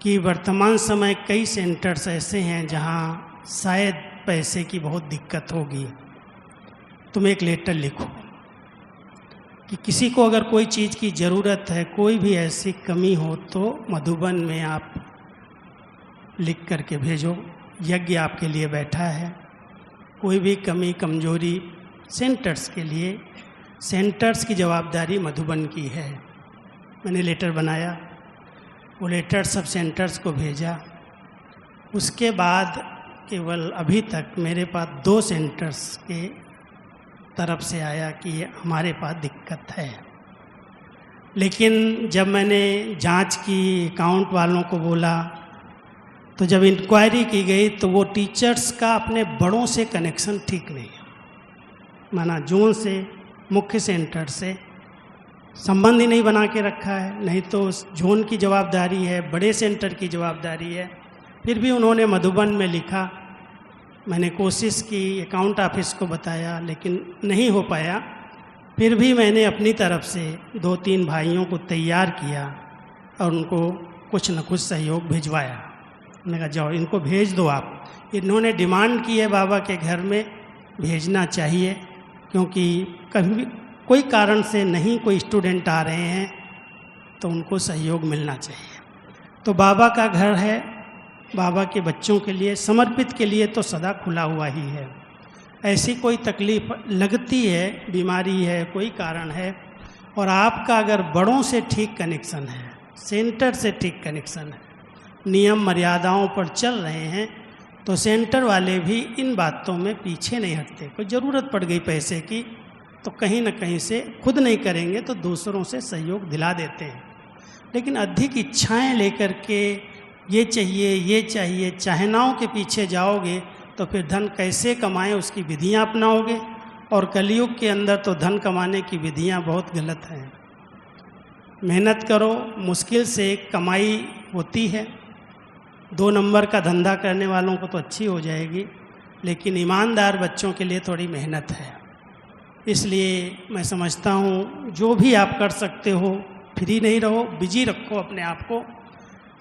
कि वर्तमान समय कई सेंटर्स ऐसे हैं जहां शायद पैसे की बहुत दिक्कत होगी, तुम एक लेटर लिखो कि किसी को अगर कोई चीज़ की ज़रूरत है, कोई भी ऐसी कमी हो तो मधुबन में आप लिख करके भेजो, यज्ञ आपके लिए बैठा है। कोई भी कमी कमजोरी सेंटर्स के लिए, सेंटर्स की जवाबदारी मधुबन की है। मैंने लेटर बनाया, वो लेटर सब सेंटर्स को भेजा। उसके बाद केवल अभी तक मेरे पास 2 सेंटर्स के तरफ से आया कि ये हमारे पास दिक्कत है। लेकिन जब मैंने जांच की, अकाउंट वालों को बोला, तो जब इंक्वायरी की गई तो वो टीचर्स का अपने बड़ों से कनेक्शन ठीक नहीं है, माना जोन से, मुख्य सेंटर से संबंध ही नहीं बना के रखा है। नहीं तो जोन की जवाबदारी है, बड़े सेंटर की जवाबदारी है। फिर भी उन्होंने मधुबन में लिखा, मैंने कोशिश की, अकाउंट ऑफिस को बताया, लेकिन नहीं हो पाया। फिर भी मैंने अपनी तरफ से 2-3 भाइयों को तैयार किया और उनको कुछ न कुछ सहयोग भिजवाया। मैंने कहा जाओ इनको भेज दो आप। इन्होंने डिमांड की है बाबा के घर में भेजना चाहिए, क्योंकि कभी भी कोई कारण से नहीं कोई स्टूडेंट आ रहे हैं तो उनको सहयोग मिलना चाहिए। तो बाबा का घर है, बाबा के बच्चों के लिए समर्पित के लिए तो सदा खुला हुआ ही है। ऐसी कोई तकलीफ लगती है, बीमारी है, कोई कारण है, और आपका अगर बड़ों से ठीक कनेक्शन है, सेंटर से ठीक कनेक्शन है, नियम मर्यादाओं पर चल रहे हैं, तो सेंटर वाले भी इन बातों में पीछे नहीं हटते। कोई ज़रूरत पड़ गई पैसे की तो कहीं न कहीं से खुद नहीं करेंगे तो दूसरों से सहयोग दिला देते हैं। लेकिन अधिक इच्छाएं लेकर के ये चाहिए, चाहनाओं के पीछे जाओगे तो फिर धन कैसे कमाएं उसकी विधियां अपनाओगे, और कलयुग के अंदर तो धन कमाने की विधियां बहुत गलत हैं। मेहनत करो, मुश्किल से कमाई होती है। 2 नंबर का धंधा करने वालों को तो अच्छी हो जाएगी, लेकिन ईमानदार बच्चों के लिए थोड़ी मेहनत है। इसलिए मैं समझता हूँ जो भी आप कर सकते हो, फ्री नहीं रहो, बिजी रखो अपने आप को।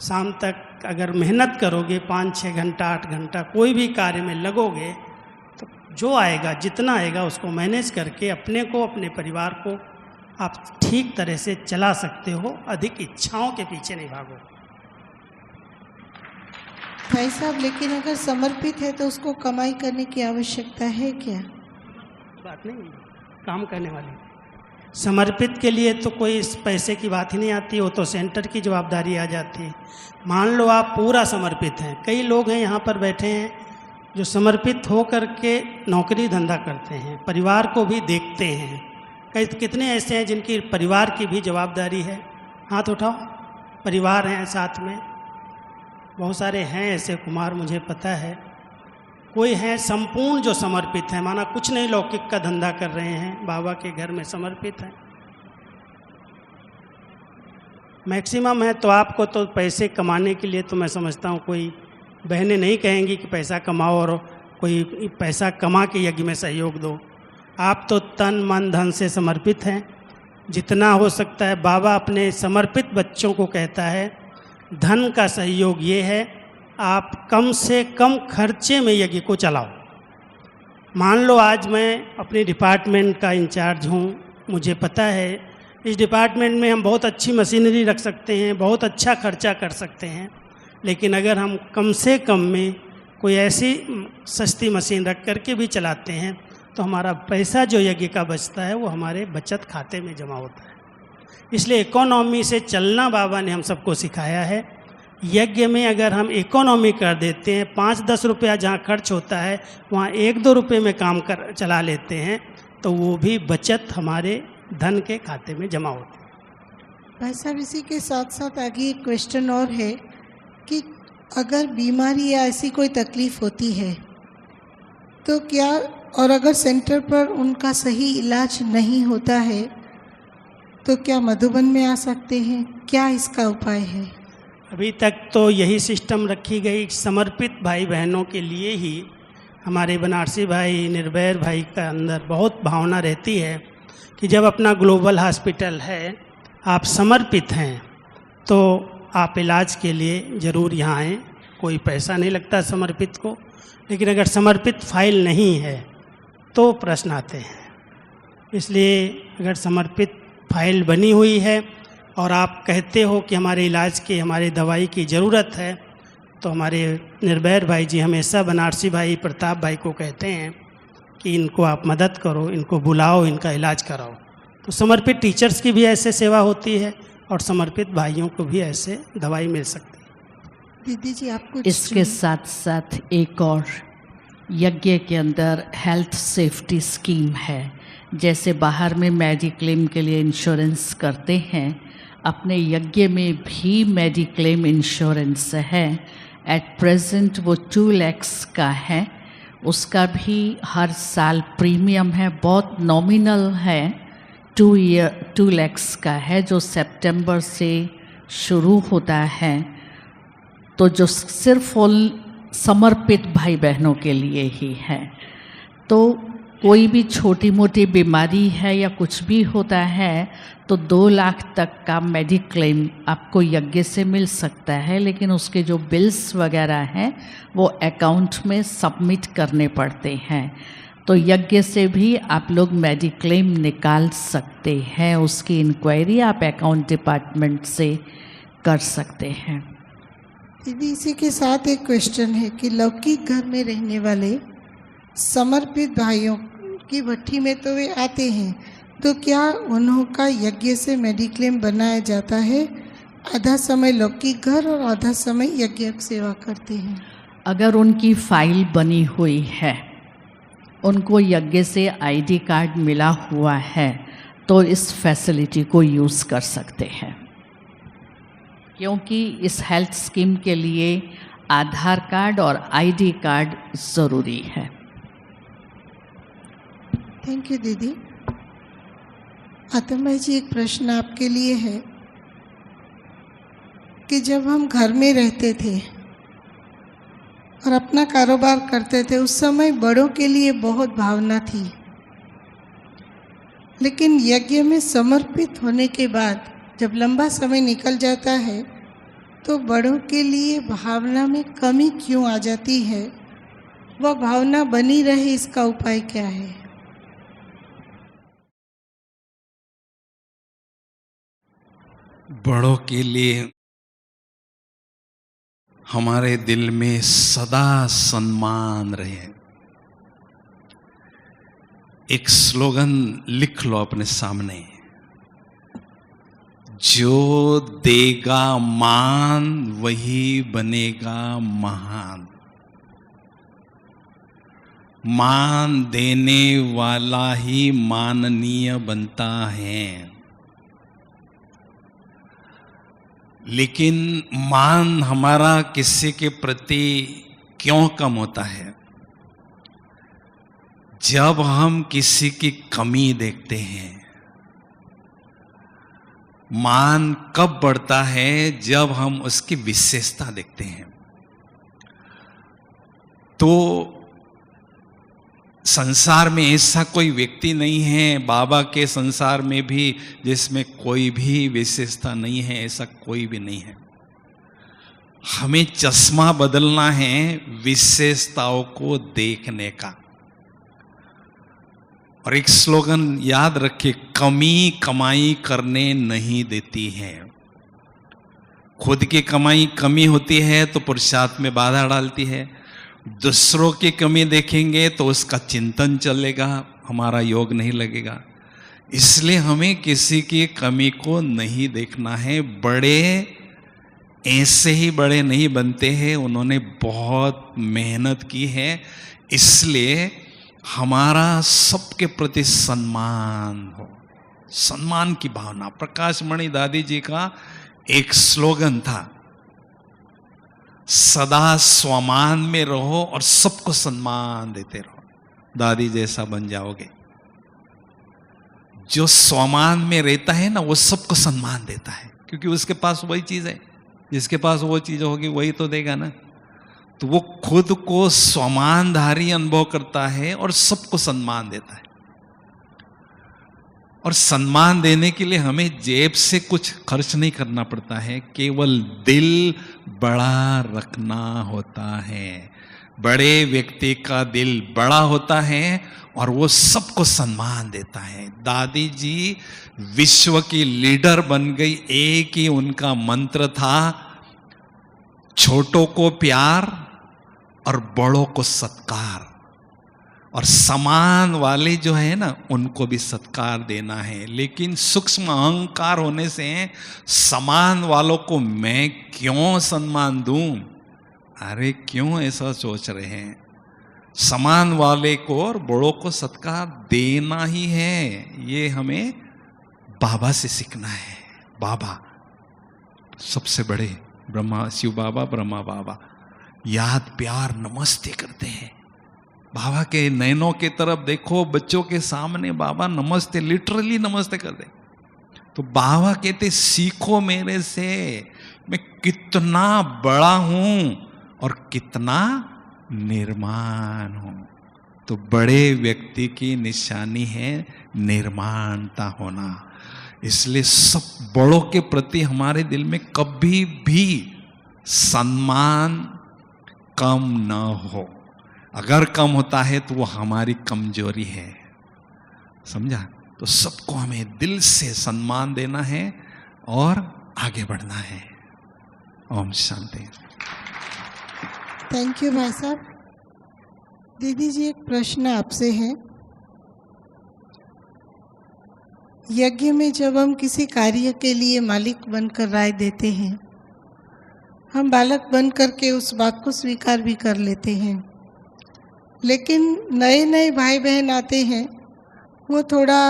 शाम तक अगर मेहनत करोगे, 5-6 घंटा 8 घंटा कोई भी कार्य में लगोगे, तो जो आएगा, जितना आएगा उसको मैनेज करके अपने को, अपने परिवार को आप ठीक तरह से चला सकते हो। अधिक इच्छाओं के पीछे नहीं भागो। भाई साहब, लेकिन अगर समर्पित है तो उसको कमाई करने की आवश्यकता है क्या? बात नहीं, काम करने वाले समर्पित के लिए तो कोई इस पैसे की बात ही नहीं आती, वो तो सेंटर की जवाबदारी आ जाती है। मान लो आप पूरा समर्पित हैं, कई लोग हैं यहाँ पर बैठे हैं जो समर्पित हो करके नौकरी धंधा करते हैं, परिवार को भी देखते हैं। कितने ऐसे हैं जिनकी परिवार की भी जवाबदारी है? हाथ उठाओ। परिवार हैं साथ में, बहुत सारे हैं ऐसे कुमार, मुझे पता है। कोई है संपूर्ण जो समर्पित है, माना कुछ नहीं लौकिक का धंधा कर रहे हैं, बाबा के घर में समर्पित हैं। मैक्सिमम है। तो आपको तो पैसे कमाने के लिए तो मैं समझता हूँ कोई बहनें नहीं कहेंगी कि पैसा कमाओ और कोई पैसा कमा के यज्ञ में सहयोग दो। आप तो तन मन धन से समर्पित हैं। जितना हो सकता है बाबा अपने समर्पित बच्चों को कहता है, धन का सहयोग ये है आप कम से कम खर्चे में यज्ञ को चलाओ। मान लो आज मैं अपने डिपार्टमेंट का इंचार्ज हूँ, मुझे पता है इस डिपार्टमेंट में हम बहुत अच्छी मशीनरी रख सकते हैं, बहुत अच्छा खर्चा कर सकते हैं, लेकिन अगर हम कम से कम में कोई ऐसी सस्ती मशीन रख करके भी चलाते हैं तो हमारा पैसा जो यज्ञ का बचता है वो हमारे बचत खाते में जमा होता है। इसलिए इकोनॉमी से चलना बाबा ने हम सबको सिखाया है। यज्ञ में अगर हम इकोनॉमी कर देते हैं, 5-10 रुपया जहाँ खर्च होता है वहाँ 1-2 रुपये में काम चला लेते हैं, तो वो भी बचत हमारे धन के खाते में जमा होती है। भाई साहब, इसी के साथ साथ आगे एक क्वेश्चन और है कि अगर बीमारी या ऐसी कोई तकलीफ होती है तो क्या, और अगर सेंटर पर उनका सही इलाज नहीं होता है तो क्या मधुबन में आ सकते हैं? क्या इसका उपाय है? अभी तक तो यही सिस्टम रखी गई, समर्पित भाई बहनों के लिए ही। हमारे बनारसी भाई, निर्भय भाई का अंदर बहुत भावना रहती है कि जब अपना ग्लोबल हॉस्पिटल है, आप समर्पित हैं, तो आप इलाज के लिए ज़रूर यहाँ आएँ। कोई पैसा नहीं लगता समर्पित को, लेकिन अगर समर्पित फाइल नहीं है तो प्रश्न आते हैं। इसलिए अगर समर्पित फाइल बनी हुई है और आप कहते हो कि हमारे इलाज की, हमारे दवाई की ज़रूरत है, तो हमारे निर्भय भाई जी हमेशा बनारसी भाई, प्रताप भाई को कहते हैं कि इनको आप मदद करो, इनको बुलाओ, इनका इलाज कराओ। तो समर्पित टीचर्स की भी ऐसे सेवा होती है और समर्पित भाइयों को भी ऐसे दवाई मिल सकती है। दीदी जी, आपको इसके साथ साथ एक और यज्ञ के अंदर हेल्थ सेफ्टी स्कीम है जैसे बाहर में मेडिक्लेम के लिए इंश्योरेंस करते हैं, अपने यज्ञ में भी मेडिक्लेम इंश्योरेंस है। एट प्रेजेंट वो 2 लाख का है, उसका भी हर साल प्रीमियम है, बहुत नॉमिनल है, 2 लाख का है, जो सितंबर से शुरू होता है। तो जो सिर्फ समर्पित भाई बहनों के लिए ही है। तो कोई भी छोटी मोटी बीमारी है या कुछ भी होता है तो 2 लाख तक का मेडिक्लेम आपको यज्ञ से मिल सकता है, लेकिन उसके जो बिल्स वगैरह हैं वो अकाउंट में सबमिट करने पड़ते हैं। तो यज्ञ से भी आप लोग मेडिक्लेम निकाल सकते हैं, उसकी इंक्वायरी आप अकाउंट डिपार्टमेंट से कर सकते हैं। दीदी, इसी के साथ एक क्वेश्चन है कि लौकिक घर में रहने वाले समर्पित भाइयों की भट्ठी में तो वे आते हैं, तो क्या उनका यज्ञ से मेडिक्लेम बनाया जाता है? आधा समय लौकिक घर और आधा समय यज्ञ सेवा करते हैं। अगर उनकी फाइल बनी हुई है, उनको यज्ञ से आईडी कार्ड मिला हुआ है, तो इस फैसिलिटी को यूज़ कर सकते हैं, क्योंकि इस हेल्थ स्कीम के लिए आधार कार्ड और आईडी कार्ड ज़रूरी है। थैंक यू दीदी। आतम भाई जी, एक प्रश्न आपके लिए है कि जब हम घर में रहते थे और अपना कारोबार करते थे, उस समय बड़ों के लिए बहुत भावना थी, लेकिन यज्ञ में समर्पित होने के बाद जब लंबा समय निकल जाता है तो बड़ों के लिए भावना में कमी क्यों आ जाती है? वह भावना बनी रहे, इसका उपाय क्या है? बड़ों के लिए हमारे दिल में सदा सम्मान रहे। एक स्लोगन लिख लो अपने सामने, जो देगा मान वही बनेगा महान। मान देने वाला ही माननीय बनता है। लेकिन मान हमारा किसी के प्रति क्यों कम होता है? जब हम किसी की कमी देखते हैं। मान कब बढ़ता है? जब हम उसकी विशेषता देखते हैं। तो संसार में ऐसा कोई व्यक्ति नहीं है, बाबा के संसार में भी, जिसमें कोई भी विशेषता नहीं है, ऐसा कोई भी नहीं है। हमें चश्मा बदलना है विशेषताओं को देखने का। और एक स्लोगन याद रखिए, कमी कमाई करने नहीं देती है। खुद की कमाई कमी होती है तो पुरुषार्थ में बाधा डालती है। दूसरों की कमी देखेंगे तो उसका चिंतन चलेगा, हमारा योग नहीं लगेगा। इसलिए हमें किसी की कमी को नहीं देखना है। बड़े ऐसे ही बड़े नहीं बनते हैं, उन्होंने बहुत मेहनत की है। इसलिए हमारा सबके प्रति सम्मान हो, सम्मान की भावना। प्रकाश मणि दादी जी का एक स्लोगन था, सदा स्वमान में रहो और सबको सम्मान देते रहो, दादी जैसा बन जाओगे। जो स्वमान में रहता है ना, वो सबको सम्मान देता है, क्योंकि उसके पास वही चीज है। जिसके पास वो चीज होगी वही तो देगा ना। तो वो खुद को स्वमानधारी अनुभव करता है और सबको सम्मान देता है। और सम्मान देने के लिए हमें जेब से कुछ खर्च नहीं करना पड़ता है, केवल दिल बड़ा रखना होता है। बड़े व्यक्ति का दिल बड़ा होता है और वो सबको सम्मान देता है। दादी जी विश्व की लीडर बन गई। एक ही उनका मंत्र था, छोटों को प्यार और बड़ों को सत्कार। और समान वाले जो है ना, उनको भी सत्कार देना है। लेकिन सूक्ष्म अहंकार होने से समान वालों को मैं क्यों सम्मान दूं? अरे क्यों ऐसा सोच रहे हैं? समान वाले को और बड़ों को सत्कार देना ही है। ये हमें बाबा से सीखना है। बाबा सबसे बड़े, ब्रह्मा शिव बाबा, ब्रह्मा बाबा याद प्यार नमस्ते करते हैं। बाबा के नैनों के तरफ देखो, बच्चों के सामने बाबा नमस्ते, लिटरली नमस्ते कर दे। तो बाबा कहते सीखो मेरे से, मैं कितना बड़ा हूं और कितना निर्माण हूं। तो बड़े व्यक्ति की निशानी है निर्माणता होना। इसलिए सब बड़ों के प्रति हमारे दिल में कभी भी सम्मान कम न हो। अगर कम होता है तो वो हमारी कमजोरी है, समझा? तो सबको हमें दिल से सम्मान देना है और आगे बढ़ना है। ओम शांति। थैंक यू भाई साहब। दीदी जी, एक प्रश्न आपसे है। यज्ञ में जब हम किसी कार्य के लिए मालिक बनकर राय देते हैं, हम बालक बन करके उस बात को स्वीकार भी कर लेते हैं, लेकिन नए नए भाई बहन आते हैं, वो थोड़ा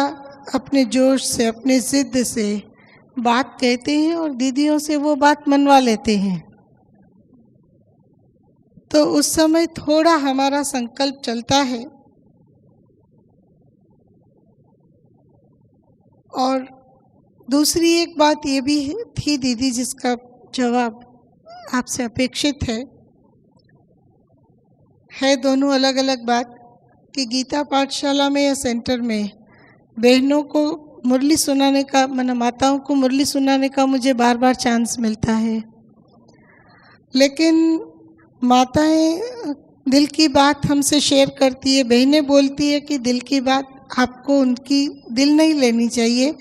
अपने जोश से, अपने जिद से बात कहते हैं और दीदियों से वो बात मनवा लेते हैं। तो उस समय थोड़ा हमारा संकल्प चलता है। और दूसरी एक बात ये भी थी दीदी, जिसका जवाब आपसे अपेक्षित है दोनों अलग अलग बात, कि गीता पाठशाला में या सेंटर में बहनों को मुरली सुनाने का, माना माताओं को मुरली सुनाने का मुझे बार बार चांस मिलता है, लेकिन माताएं दिल की बात हमसे शेयर करती है, बहनें बोलती है कि दिल की बात आपको उनकी दिल नहीं लेनी चाहिए,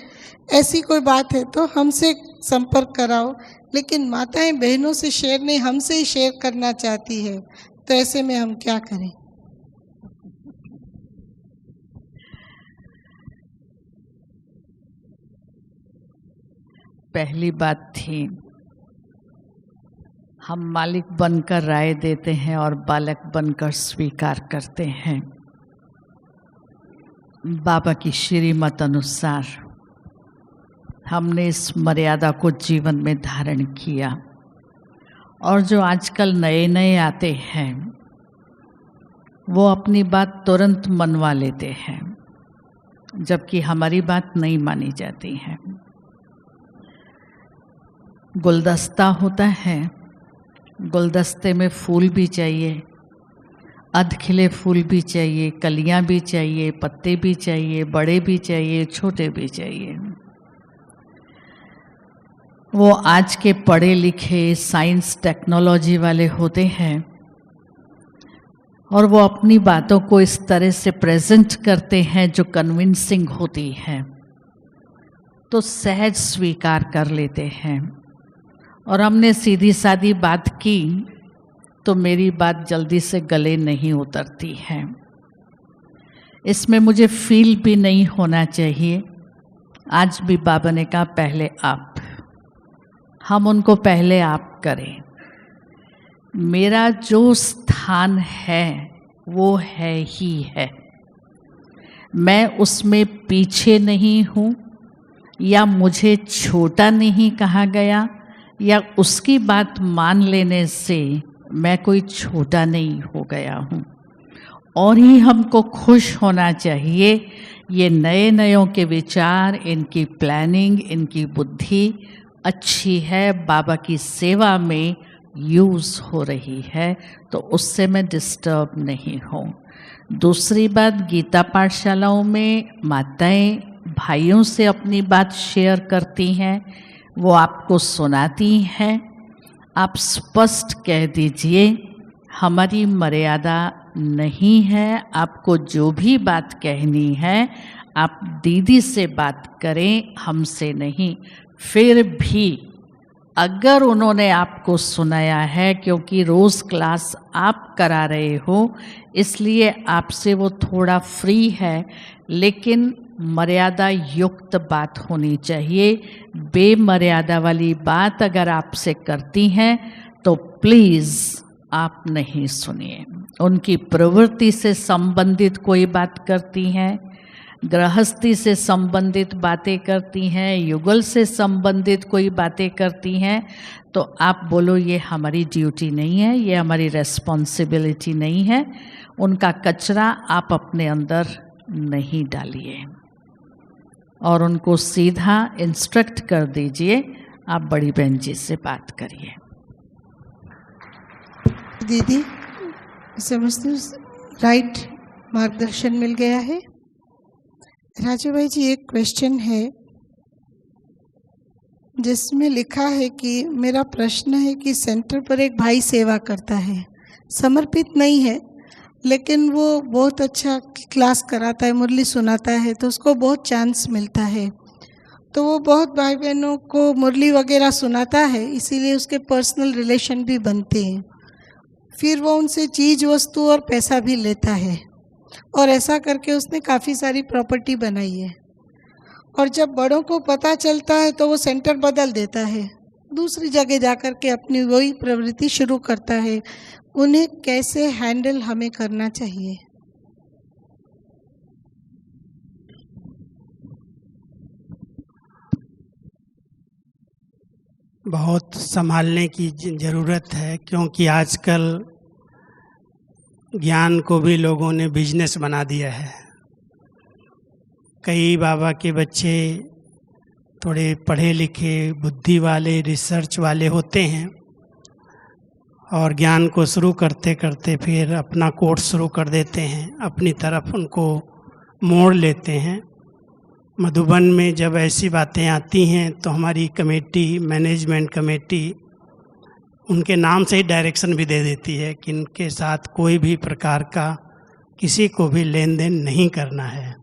ऐसी कोई बात है तो हमसे संपर्क कराओ। लेकिन माताएं बहनों से शेयर नहीं, हमसे ही शेयर करना चाहती है। तो ऐसे में हम क्या करें? पहली बात थी, हम मालिक बनकर राय देते हैं और बालक बनकर स्वीकार करते हैं। बाबा की श्रीमत अनुसार हमने इस मर्यादा को जीवन में धारण किया। और जो आजकल नए नए आते हैं वो अपनी बात तुरंत मनवा लेते हैं, जबकि हमारी बात नहीं मानी जाती है। गुलदस्ता होता है, गुलदस्ते में फूल भी चाहिए, अध खिले फूल भी चाहिए, कलियां भी चाहिए, पत्ते भी चाहिए, बड़े भी चाहिए, छोटे भी चाहिए। वो आज के पढ़े लिखे साइंस टेक्नोलॉजी वाले होते हैं और वो अपनी बातों को इस तरह से प्रेजेंट करते हैं जो कन्विंसिंग होती है, तो सहज स्वीकार कर लेते हैं। और हमने सीधी सादी बात की तो मेरी बात जल्दी से गले नहीं उतरती है। इसमें मुझे फील भी नहीं होना चाहिए। आज भी बाबा ने कहा पहले आप, हम उनको पहले आप करें। मेरा जो स्थान है वो है ही है, मैं उसमें पीछे नहीं हूँ, या मुझे छोटा नहीं कहा गया, या उसकी बात मान लेने से मैं कोई छोटा नहीं हो गया हूँ। और ही हमको खुश होना चाहिए। ये नए नयों के विचार, इनकी प्लानिंग, इनकी बुद्धि अच्छी है, बाबा की सेवा में यूज़ हो रही है, तो उससे मैं डिस्टर्ब नहीं हूँ। दूसरी बात, गीता पाठशालाओं में माताएं भाइयों से अपनी बात शेयर करती हैं, वो आपको सुनाती हैं। आप स्पष्ट कह दीजिए हमारी मर्यादा नहीं है, आपको जो भी बात कहनी है आप दीदी से बात करें, हमसे नहीं। फिर भी अगर उन्होंने आपको सुनाया है, क्योंकि रोज़ क्लास आप करा रहे हो इसलिए आपसे वो थोड़ा फ्री है, लेकिन मर्यादा युक्त बात होनी चाहिए। बेमर्यादा वाली बात अगर आपसे करती हैं तो प्लीज़ आप नहीं सुनिए। उनकी प्रवृत्ति से संबंधित कोई बात करती हैं, गृहस्थी से संबंधित बातें करती हैं, युगल से संबंधित कोई बातें करती हैं, तो आप बोलो ये हमारी ड्यूटी नहीं है, ये हमारी रेस्पॉन्सिबिलिटी नहीं है। उनका कचरा आप अपने अंदर नहीं डालिए और उनको सीधा इंस्ट्रक्ट कर दीजिए, आप बड़ी बहन जी से बात करिए। दीदी समझती हूँ राइट मार्गदर्शन मिल गया है। राजू भाई जी, एक क्वेश्चन है जिसमें लिखा है कि मेरा प्रश्न है कि सेंटर पर एक भाई सेवा करता है, समर्पित नहीं है, लेकिन वो बहुत अच्छा क्लास कराता है, मुरली सुनाता है, तो उसको बहुत चांस मिलता है। तो वो बहुत भाई बहनों को मुरली वगैरह सुनाता है, इसीलिए उसके पर्सनल रिलेशन भी बनते हैं। फिर वो उनसे चीज़ वस्तु और पैसा भी लेता है, और ऐसा करके उसने काफ़ी सारी प्रॉपर्टी बनाई है। और जब बड़ों को पता चलता है तो वो सेंटर बदल देता है, दूसरी जगह जाकर के अपनी वही प्रवृत्ति शुरू करता है। उन्हें कैसे हैंडल हमें करना चाहिए? बहुत संभालने की ज़रूरत है, क्योंकि आजकल ज्ञान को भी लोगों ने बिजनेस बना दिया है। कई बाबा के बच्चे थोड़े पढ़े लिखे, बुद्धि वाले, रिसर्च वाले होते हैं और ज्ञान को शुरू करते करते फिर अपना कोर्स शुरू कर देते हैं, अपनी तरफ उनको मोड़ लेते हैं। मधुबन में जब ऐसी बातें आती हैं तो हमारी कमेटी, मैनेजमेंट कमेटी, उनके नाम से ही डायरेक्शन भी दे देती है कि इनके साथ कोई भी प्रकार का किसी को भी लेन देन नहीं करना है।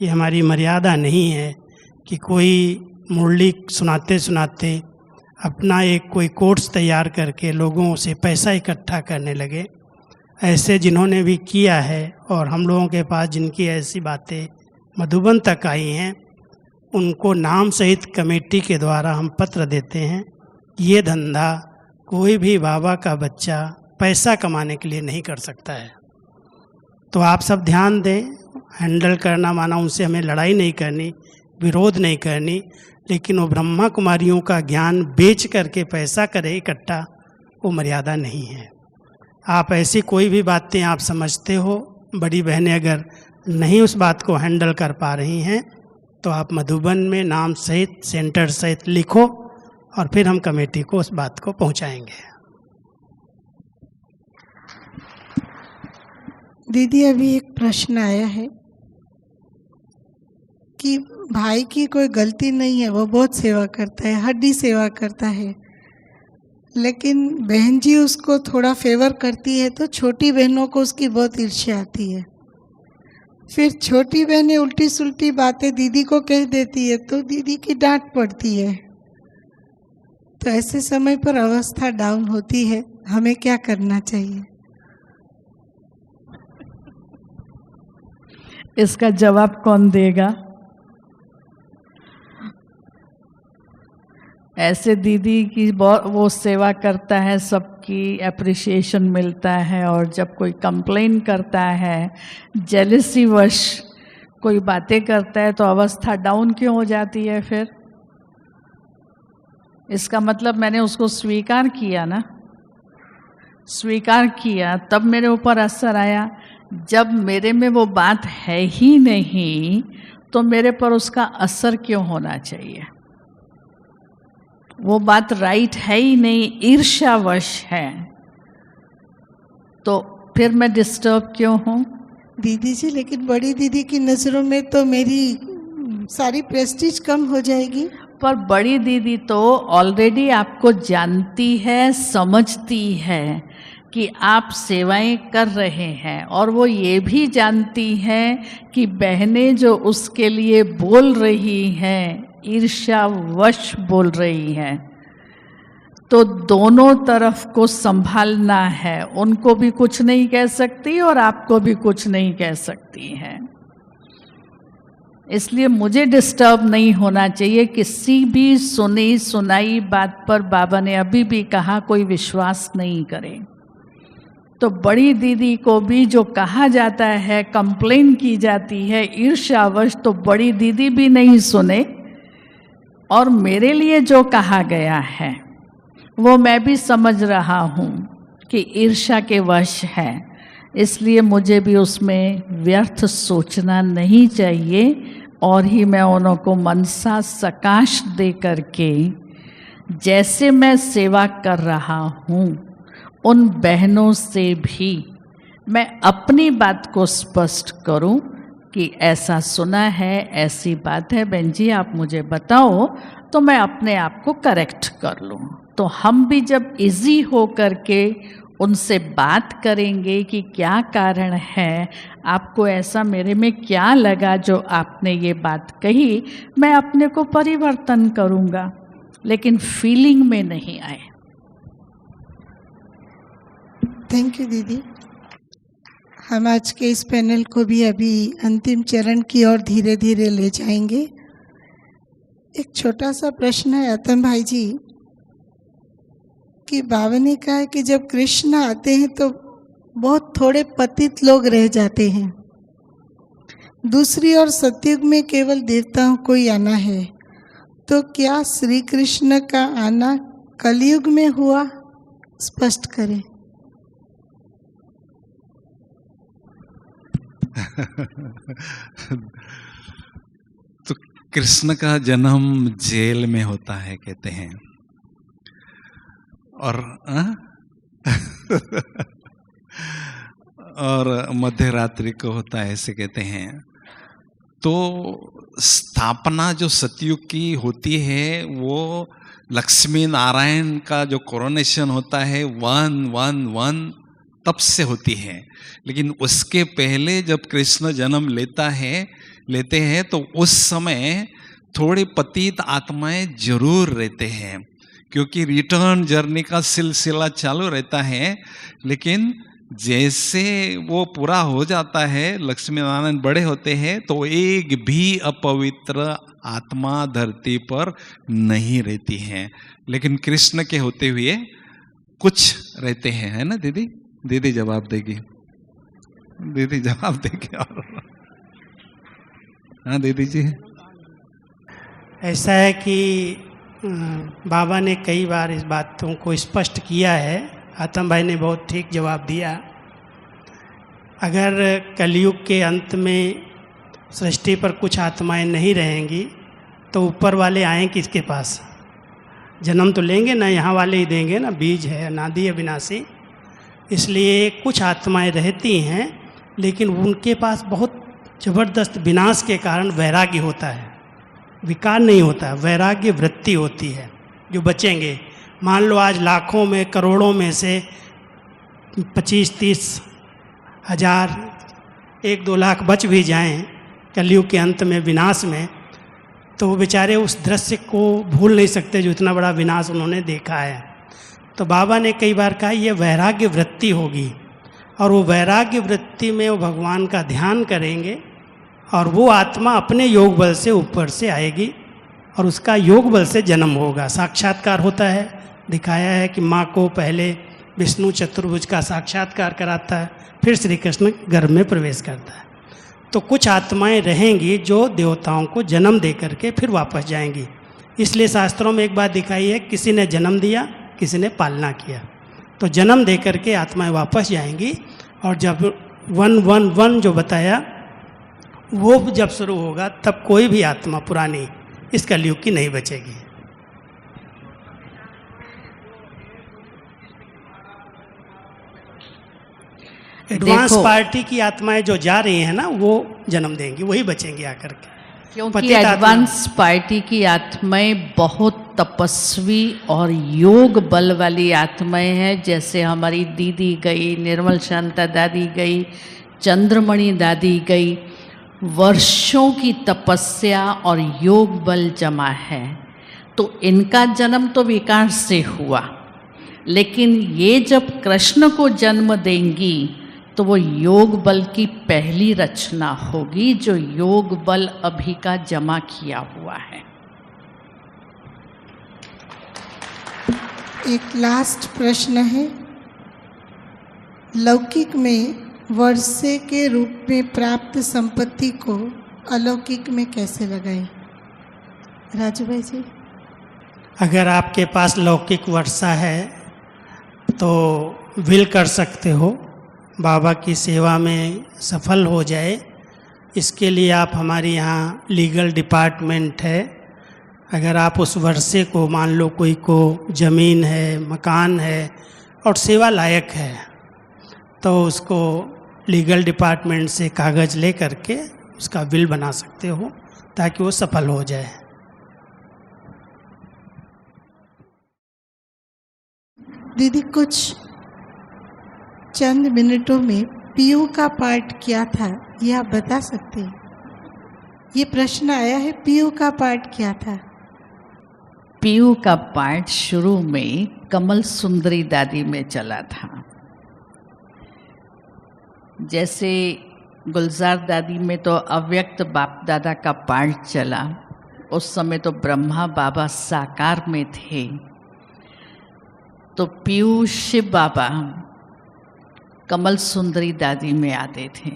ये हमारी मर्यादा नहीं है कि कोई मुरली सुनाते सुनाते अपना एक कोई कोर्स तैयार करके लोगों से पैसा इकट्ठा करने लगे। ऐसे जिन्होंने भी किया है और हम लोगों के पास जिनकी ऐसी बातें मधुबन तक आई हैं, उनको नाम सहित कमेटी के द्वारा हम पत्र देते हैं। ये धंधा कोई भी बाबा का बच्चा पैसा कमाने के लिए नहीं कर सकता है। तो आप सब ध्यान दें, हैंडल करना माना उनसे हमें लड़ाई नहीं करनी, विरोध नहीं करनी, लेकिन वो ब्रह्मा कुमारियों का ज्ञान बेच करके पैसा करे इकट्ठा, वो मर्यादा नहीं है। आप ऐसी कोई भी बातें आप समझते हो, बड़ी बहनें अगर नहीं उस बात को हैंडल कर पा रही हैं तो आप मधुबन में नाम सहित, सेंटर सहित लिखो और फिर हम कमेटी को उस बात को पहुंचाएंगे। दीदी, अभी एक प्रश्न आया है कि भाई की कोई गलती नहीं है, वो बहुत सेवा करता है, हड्डी सेवा करता है, लेकिन बहन जी उसको थोड़ा फेवर करती है तो छोटी बहनों को उसकी बहुत ईर्ष्या आती है। फिर छोटी बहनें उल्टी सुल्टी बातें दीदी को कह देती है तो दीदी की डांट पड़ती है। तो ऐसे समय पर अवस्था डाउन होती है, हमें क्या करना चाहिए? इसका जवाब कौन देगा? ऐसे दीदी की बहुत वो सेवा करता है, सबकी अप्रिसिएशन मिलता है, और जब कोई कंप्लेन करता है, जेलसी वश कोई बातें करता है, तो अवस्था डाउन क्यों हो जाती है? फिर इसका मतलब मैंने उसको स्वीकार किया ना, स्वीकार किया तब मेरे ऊपर असर आया। जब मेरे में वो बात है ही नहीं तो मेरे पर उसका असर क्यों होना चाहिए? वो बात राइट है ही नहीं, ईर्ष्यावश है, तो फिर मैं डिस्टर्ब क्यों हूँ? दीदी जी, लेकिन बड़ी दीदी की नज़रों में तो मेरी सारी प्रेस्टीज कम हो जाएगी। पर बड़ी दीदी तो ऑलरेडी आपको जानती है, समझती है कि आप सेवाएं कर रहे हैं, और वो ये भी जानती है कि बहनें जो उसके लिए बोल रही हैं ईर्ष्यावश बोल रही हैं। तो दोनों तरफ को संभालना है, उनको भी कुछ नहीं कह सकती और आपको भी कुछ नहीं कह सकती हैं। इसलिए मुझे डिस्टर्ब नहीं होना चाहिए किसी भी सुनी सुनाई बात पर। बाबा ने अभी भी कहा कोई विश्वास नहीं करे, तो बड़ी दीदी को भी जो कहा जाता है, कंप्लेन की जाती है ईर्ष्यावश, तो बड़ी दीदी भी नहीं सुने। और मेरे लिए जो कहा गया है वो मैं भी समझ रहा हूँ कि ईर्ष्या के वश है, इसलिए मुझे भी उसमें व्यर्थ सोचना नहीं चाहिए। और ही मैं उन्हों को मनसा सकाश दे करके जैसे मैं सेवा कर रहा हूँ, उन बहनों से भी मैं अपनी बात को स्पष्ट करूं कि ऐसा सुना है, ऐसी बात है, बहन जी आप मुझे बताओ, तो मैं अपने आप को करेक्ट कर लूं। तो हम भी जब इजी हो करके उनसे बात करेंगे कि क्या कारण है, आपको ऐसा मेरे में क्या लगा जो आपने ये बात कही, मैं अपने को परिवर्तन करूंगा, लेकिन फीलिंग में नहीं आए। थैंक यू दीदी। हम आज के इस पैनल को भी अभी अंतिम चरण की ओर धीरे धीरे ले जाएंगे। एक छोटा सा प्रश्न है आतम भाई जी कि बाबा ने कहा है कि जब कृष्ण आते हैं तो बहुत थोड़े पतित लोग रह जाते हैं, दूसरी ओर सतयुग में केवल देवताओं को ही आना है, तो क्या श्री कृष्ण का आना कलयुग में हुआ? स्पष्ट करें। तो कृष्ण का जन्म जेल में होता है कहते हैं, और और मध्य रात्रि को होता है ऐसे कहते हैं। तो स्थापना जो सतयुग की होती है वो लक्ष्मी नारायण का जो कोरोनेशन होता है 111 तब से होती है। लेकिन उसके पहले जब कृष्ण जन्म लेते हैं तो उस समय थोड़े पतित आत्माएं जरूर रहते हैं, क्योंकि रिटर्न जर्नी का सिलसिला चालू रहता है। लेकिन जैसे वो पूरा हो जाता है, लक्ष्मी नारायण बड़े होते हैं, तो एक भी अपवित्र आत्मा धरती पर नहीं रहती है। लेकिन कृष्ण के होते हुए कुछ रहते हैं, है ना दीदी? दीदी जवाब देगी, दीदी जवाब देगी। और हाँ दीदी जी, ऐसा है कि बाबा ने कई बार इस बातों को स्पष्ट किया है। आतम भाई ने बहुत ठीक जवाब दिया। अगर कलयुग के अंत में सृष्टि पर कुछ आत्माएं नहीं रहेंगी तो ऊपर वाले आए किसके पास? जन्म तो लेंगे ना, यहाँ वाले ही देंगे ना, बीज है, अनादि अविनाशी। इसलिए कुछ आत्माएं रहती हैं, लेकिन उनके पास बहुत ज़बरदस्त विनाश के कारण वैराग्य होता है, विकार नहीं होता, वैराग्य वृत्ति होती है जो बचेंगे। मान लो आज लाखों में करोड़ों में से 25-30 हज़ार 1-2 लाख बच भी जाएं कलयुग के अंत में विनाश में, तो वो बेचारे उस दृश्य को भूल नहीं सकते जो इतना बड़ा विनाश उन्होंने देखा है। तो बाबा ने कई बार कहा ये वैराग्य वृत्ति होगी, और वो वैराग्य वृत्ति में वो भगवान का ध्यान करेंगे और वो आत्मा अपने योग बल से ऊपर से आएगी और उसका योग बल से जन्म होगा। साक्षात्कार होता है, दिखाया है कि माँ को पहले विष्णु चतुर्भुज का साक्षात्कार कराता है, फिर श्री कृष्ण गर्भ में प्रवेश करता है। तो कुछ आत्माएं रहेंगी जो देवताओं को जन्म दे करके फिर वापस जाएंगी। इसलिए शास्त्रों में एक बात दिखाई है, किसी ने जन्म दिया, किसी ने पालना किया। तो जन्म दे करके आत्माएं वापस जाएंगी, और जब 111 जो बताया वो जब शुरू होगा तब कोई भी आत्मा पुरानी इस कलयुग की नहीं बचेगी। एडवांस पार्टी की आत्माएं जो जा रही हैं ना, वो जन्म देंगी, वही बचेंगी आकर के। क्योंकि एडवांस पार्टी की आत्माएं बहुत तपस्वी और योग बल वाली आत्माएं हैं। जैसे हमारी दीदी गई, निर्मल शांता दादी गई, चंद्रमणि दादी गई, वर्षों की तपस्या और योग बल जमा है। तो इनका जन्म तो विकार से हुआ, लेकिन ये जब कृष्ण को जन्म देंगी तो वो योग बल की पहली रचना होगी, जो योग बल अभी का जमा किया हुआ है। एक लास्ट प्रश्न है, लौकिक में वर्षे के रूप में प्राप्त संपत्ति को अलौकिक में कैसे लगाएं? राजू भाई जी। अगर आपके पास लौकिक वर्षा है तो विल कर सकते हो बाबा की सेवा में सफल हो जाए। इसके लिए आप हमारे यहाँ लीगल डिपार्टमेंट है। अगर आप उस वर्षे को, मान लो कोई को ज़मीन है, मकान है और सेवा लायक है, तो उसको लीगल डिपार्टमेंट से कागज़ ले करके उसका विल बना सकते हो ताकि वो सफल हो जाए। दीदी, कुछ चंद मिनटों में पीयू का पार्ट क्या था ये आप बता सकते हैं? ये प्रश्न आया है, पीयू का पार्ट क्या था? पीयू का पार्ट शुरू में कमल सुंदरी दादी में चला था। जैसे गुलजार दादी में तो अव्यक्त बाप दादा का पार्ट चला, उस समय तो ब्रह्मा बाबा साकार में थे, तो पीयू शिव बाबा कमल सुंदरी दादी में आते थे।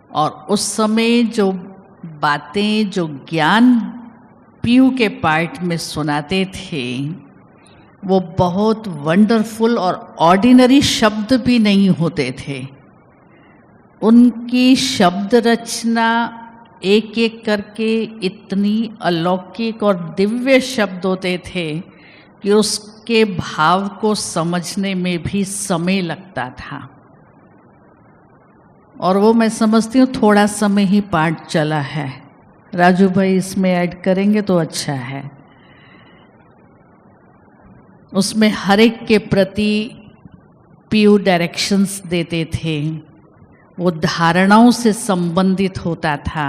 और उस समय जो बातें, जो ज्ञान पीयू के पार्ट में सुनाते थे वो बहुत वंडरफुल और ऑर्डिनरी शब्द भी नहीं होते थे। उनकी शब्द रचना एक एक करके इतनी अलौकिक और दिव्य शब्द होते थे कि उसके भाव को समझने में भी समय लगता था। और वो मैं समझती हूँ थोड़ा समय ही पाठ चला है। राजू भाई इसमें ऐड करेंगे तो अच्छा है। उसमें हर एक के प्रति पीयू डायरेक्शंस देते थे, वो धारणाओं से संबंधित होता था,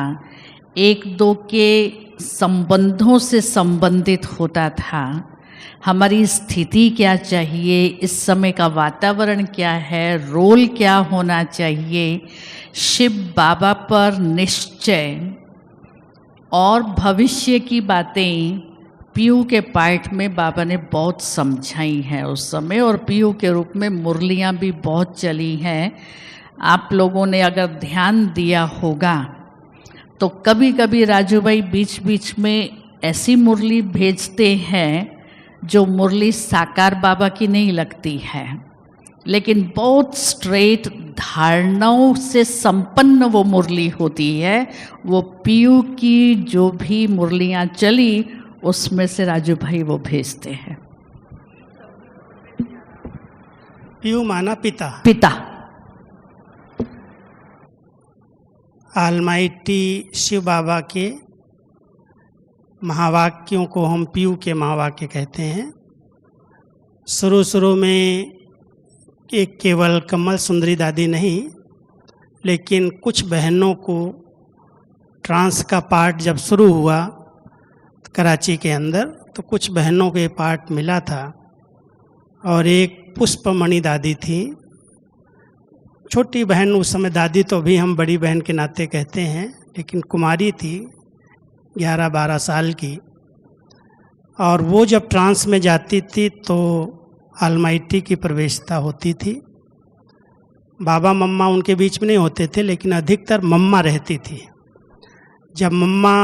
एक दो के संबंधों से संबंधित होता था। हमारी स्थिति क्या चाहिए, इस समय का वातावरण क्या है, रोल क्या होना चाहिए, शिव बाबा पर निश्चय और भविष्य की बातें पीयू के पार्ट में बाबा ने बहुत समझाई हैं उस समय। और पीयू के रूप में मुरलियाँ भी बहुत चली हैं। आप लोगों ने अगर ध्यान दिया होगा तो कभी कभी राजू भाई बीच बीच में ऐसी मुरली भेजते हैं जो मुरली साकार बाबा की नहीं लगती है, लेकिन बहुत स्ट्रेट धारणाओं से संपन्न वो मुरली होती है। वो पीयू की जो भी मुरलियाँ चली उसमें से राजू भाई वो भेजते हैं। पीयू माना पिता। पिता ऑलमाइटी शिव बाबा के महावाक्यों को हम पीयू के महावाक्य कहते हैं। शुरू में एक केवल कमल सुंदरी दादी नहीं, लेकिन कुछ बहनों को ट्रांस का पार्ट जब शुरू हुआ कराची के अंदर, तो कुछ बहनों को ये पार्ट मिला था। और एक पुष्पमणि दादी थी, छोटी बहन, उस समय दादी तो अभी हम बड़ी बहन के नाते कहते हैं, लेकिन कुमारी थी 11-12 साल की। और वो जब ट्रांस में जाती थी तो ऑलमाइटी की प्रवेशता होती थी। बाबा मम्मा उनके बीच में नहीं होते थे, लेकिन अधिकतर मम्मा रहती थी। जब मम्मा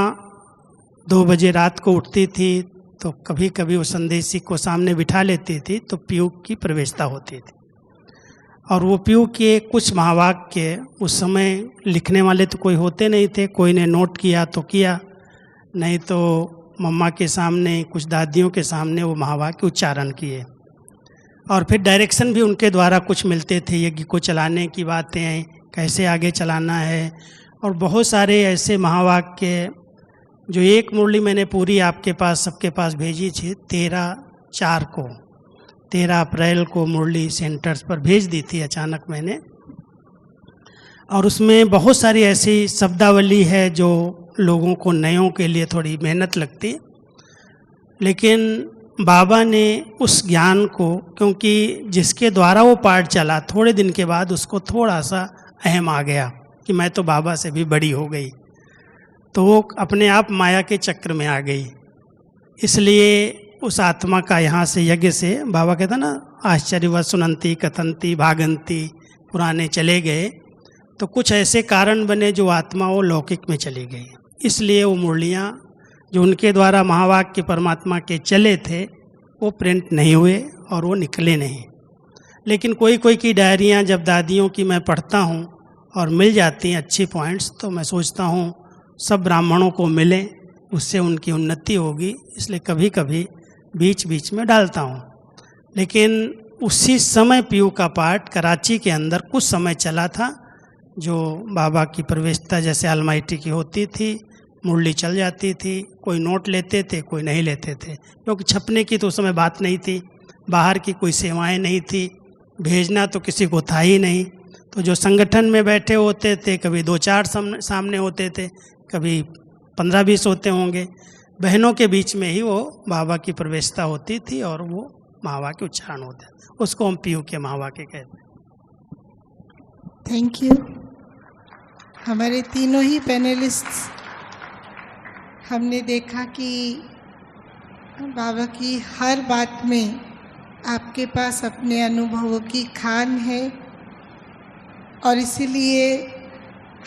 2 बजे रात को उठती थी तो कभी कभी वो संदेशी को सामने बिठा लेती थी, तो पीयू की प्रवेशता होती थी। और वो पीयू के कुछ महावाक्य उस समय लिखने वाले तो कोई होते नहीं थे, कोई ने नोट किया तो किया, नहीं तो मम्मा के सामने, कुछ दादियों के सामने वो महावाक्य उच्चारण किए। और फिर डायरेक्शन भी उनके द्वारा कुछ मिलते थे, यज्ञ को चलाने की बातें, कैसे आगे चलाना है। और बहुत सारे ऐसे महावाक्य, जो एक मुरली मैंने पूरी आपके पास, सबके पास भेजी थी 13 अप्रैल को मुरली सेंटर्स पर भेज दी थी अचानक मैंने। और उसमें बहुत सारी ऐसी शब्दावली है जो लोगों को, नयों के लिए थोड़ी मेहनत लगती, लेकिन बाबा ने उस ज्ञान को, क्योंकि जिसके द्वारा वो पाठ चला, थोड़े दिन के बाद उसको थोड़ा सा अहम आ गया कि मैं तो बाबा से भी बड़ी हो गई, तो वो अपने आप माया के चक्र में आ गई। इसलिए उस आत्मा का यहाँ से, यज्ञ से, बाबा कहता ना आश्चर्यवत् सुनंती कथंती भागंती पुराने चले गए, तो कुछ ऐसे कारण बने जो आत्मा वो लौकिक में चली गई। इसलिए वो मुरलियाँ जो उनके द्वारा महावाक्य परमात्मा के चले थे वो प्रिंट नहीं हुए और वो निकले नहीं। लेकिन कोई कोई की डायरियाँ जब दादियों की मैं पढ़ता हूँ और मिल जाती हैं अच्छी पॉइंट्स, तो मैं सोचता हूँ सब ब्राह्मणों को मिलें, उससे उनकी उन्नति होगी, इसलिए कभी कभी बीच बीच में डालता हूँ। लेकिन उसी समय पीयू का पाठ कराची के अंदर कुछ समय चला था, जो बाबा की प्रवेशता जैसे अलमाइटी की होती थी, मुरली चल जाती थी, कोई नोट लेते थे कोई नहीं लेते थे, क्योंकि छपने की तो उस समय बात नहीं थी, बाहर की कोई सेवाएं नहीं थी, भेजना तो किसी को था ही नहीं। तो जो संगठन में बैठे होते थे, कभी 2-4 सामने होते थे, कभी 15-20 होते होंगे, बहनों के बीच में ही वो बाबा की प्रवेशता होती थी और वो महावाक्य उच्चारण होता है, उसको हम पीयू के महावाक्य कहते हैं। Thank you. हमारे तीनों ही पैनलिस्ट्स, हमने देखा कि बाबा की हर बात में आपके पास अपने अनुभवों की खान है और इसीलिए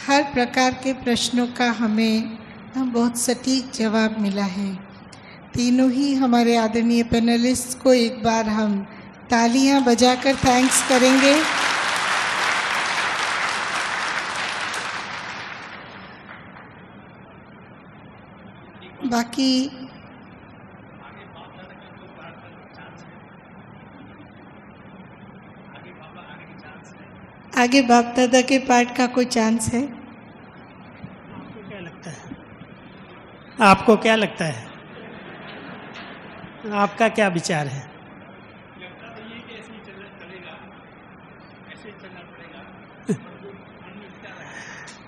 हर प्रकार के प्रश्नों का हमें बहुत सटीक जवाब मिला है। तीनों ही हमारे आदरणीय पैनलिस्ट को एक बार हम तालियां बजाकर थैंक्स करेंगे। बाकी आगे बाप दादा के पाठ का कोई चांस है? आपको क्या लगता है? आपको क्या लगता है? आपका क्या विचार है?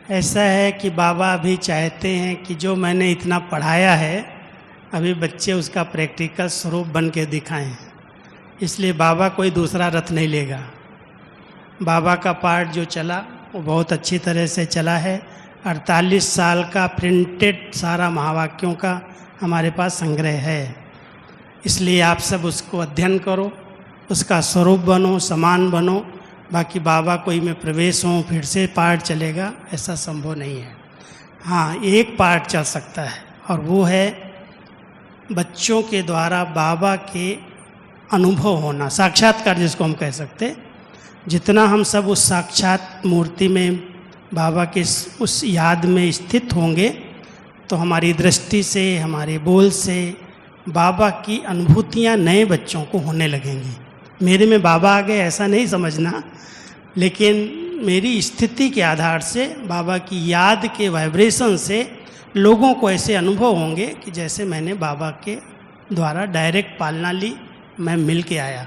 ऐसा है कि बाबा अभी चाहते हैं कि जो मैंने इतना पढ़ाया है अभी बच्चे उसका प्रैक्टिकल स्वरूप बन के दिखाएं, इसलिए बाबा कोई दूसरा रथ नहीं लेगा। बाबा का पाठ जो चला वो बहुत अच्छी तरह से चला है। 48 साल का प्रिंटेड सारा महावाक्यों का हमारे पास संग्रह है, इसलिए आप सब उसको अध्ययन करो, उसका स्वरूप बनो, समान बनो। बाकी बाबा कोई में प्रवेश हो फिर से पाठ चलेगा, ऐसा संभव नहीं है। हाँ, एक पाठ चल सकता है और वो है बच्चों के द्वारा बाबा के अनुभव होना, साक्षात्कार जिसको हम कह सकते। जितना हम सब उस साक्षात मूर्ति में बाबा के उस याद में स्थित होंगे तो हमारी दृष्टि से, हमारे बोल से बाबा की अनुभूतियाँ नए बच्चों को होने लगेंगी। मेरे में बाबा आ गए ऐसा नहीं समझना, लेकिन मेरी स्थिति के आधार से बाबा की याद के वाइब्रेशन से लोगों को ऐसे अनुभव होंगे कि जैसे मैंने बाबा के द्वारा डायरेक्ट पालना ली, मैं मिल के आया।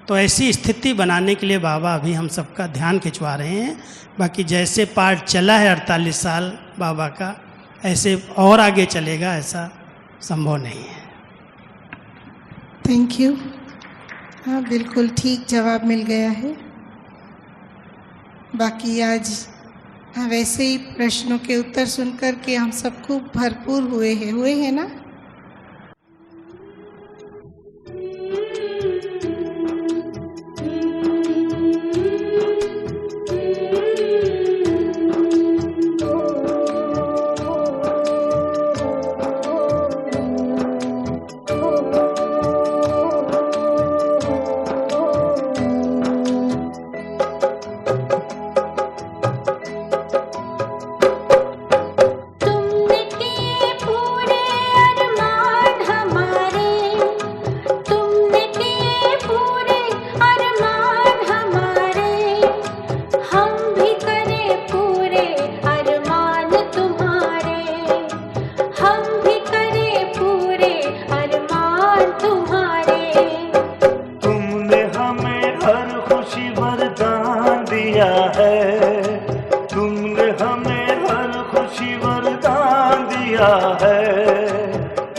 तो ऐसी स्थिति बनाने के लिए बाबा अभी हम सबका ध्यान खिंचवा रहे हैं। बाकी जैसे पाठ चला है 48 साल बाबा का, ऐसे और आगे चलेगा ऐसा संभव नहीं है। Thank you. हाँ, बिल्कुल ठीक जवाब मिल गया है। बाकी आज वैसे ही प्रश्नों के उत्तर सुनकर के हम सब खूब भरपूर हुए हैं ना।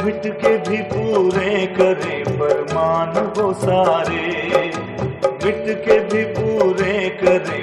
मिट के भी पूरे करे फरमान वो सारे, मिट के भी पूरे करे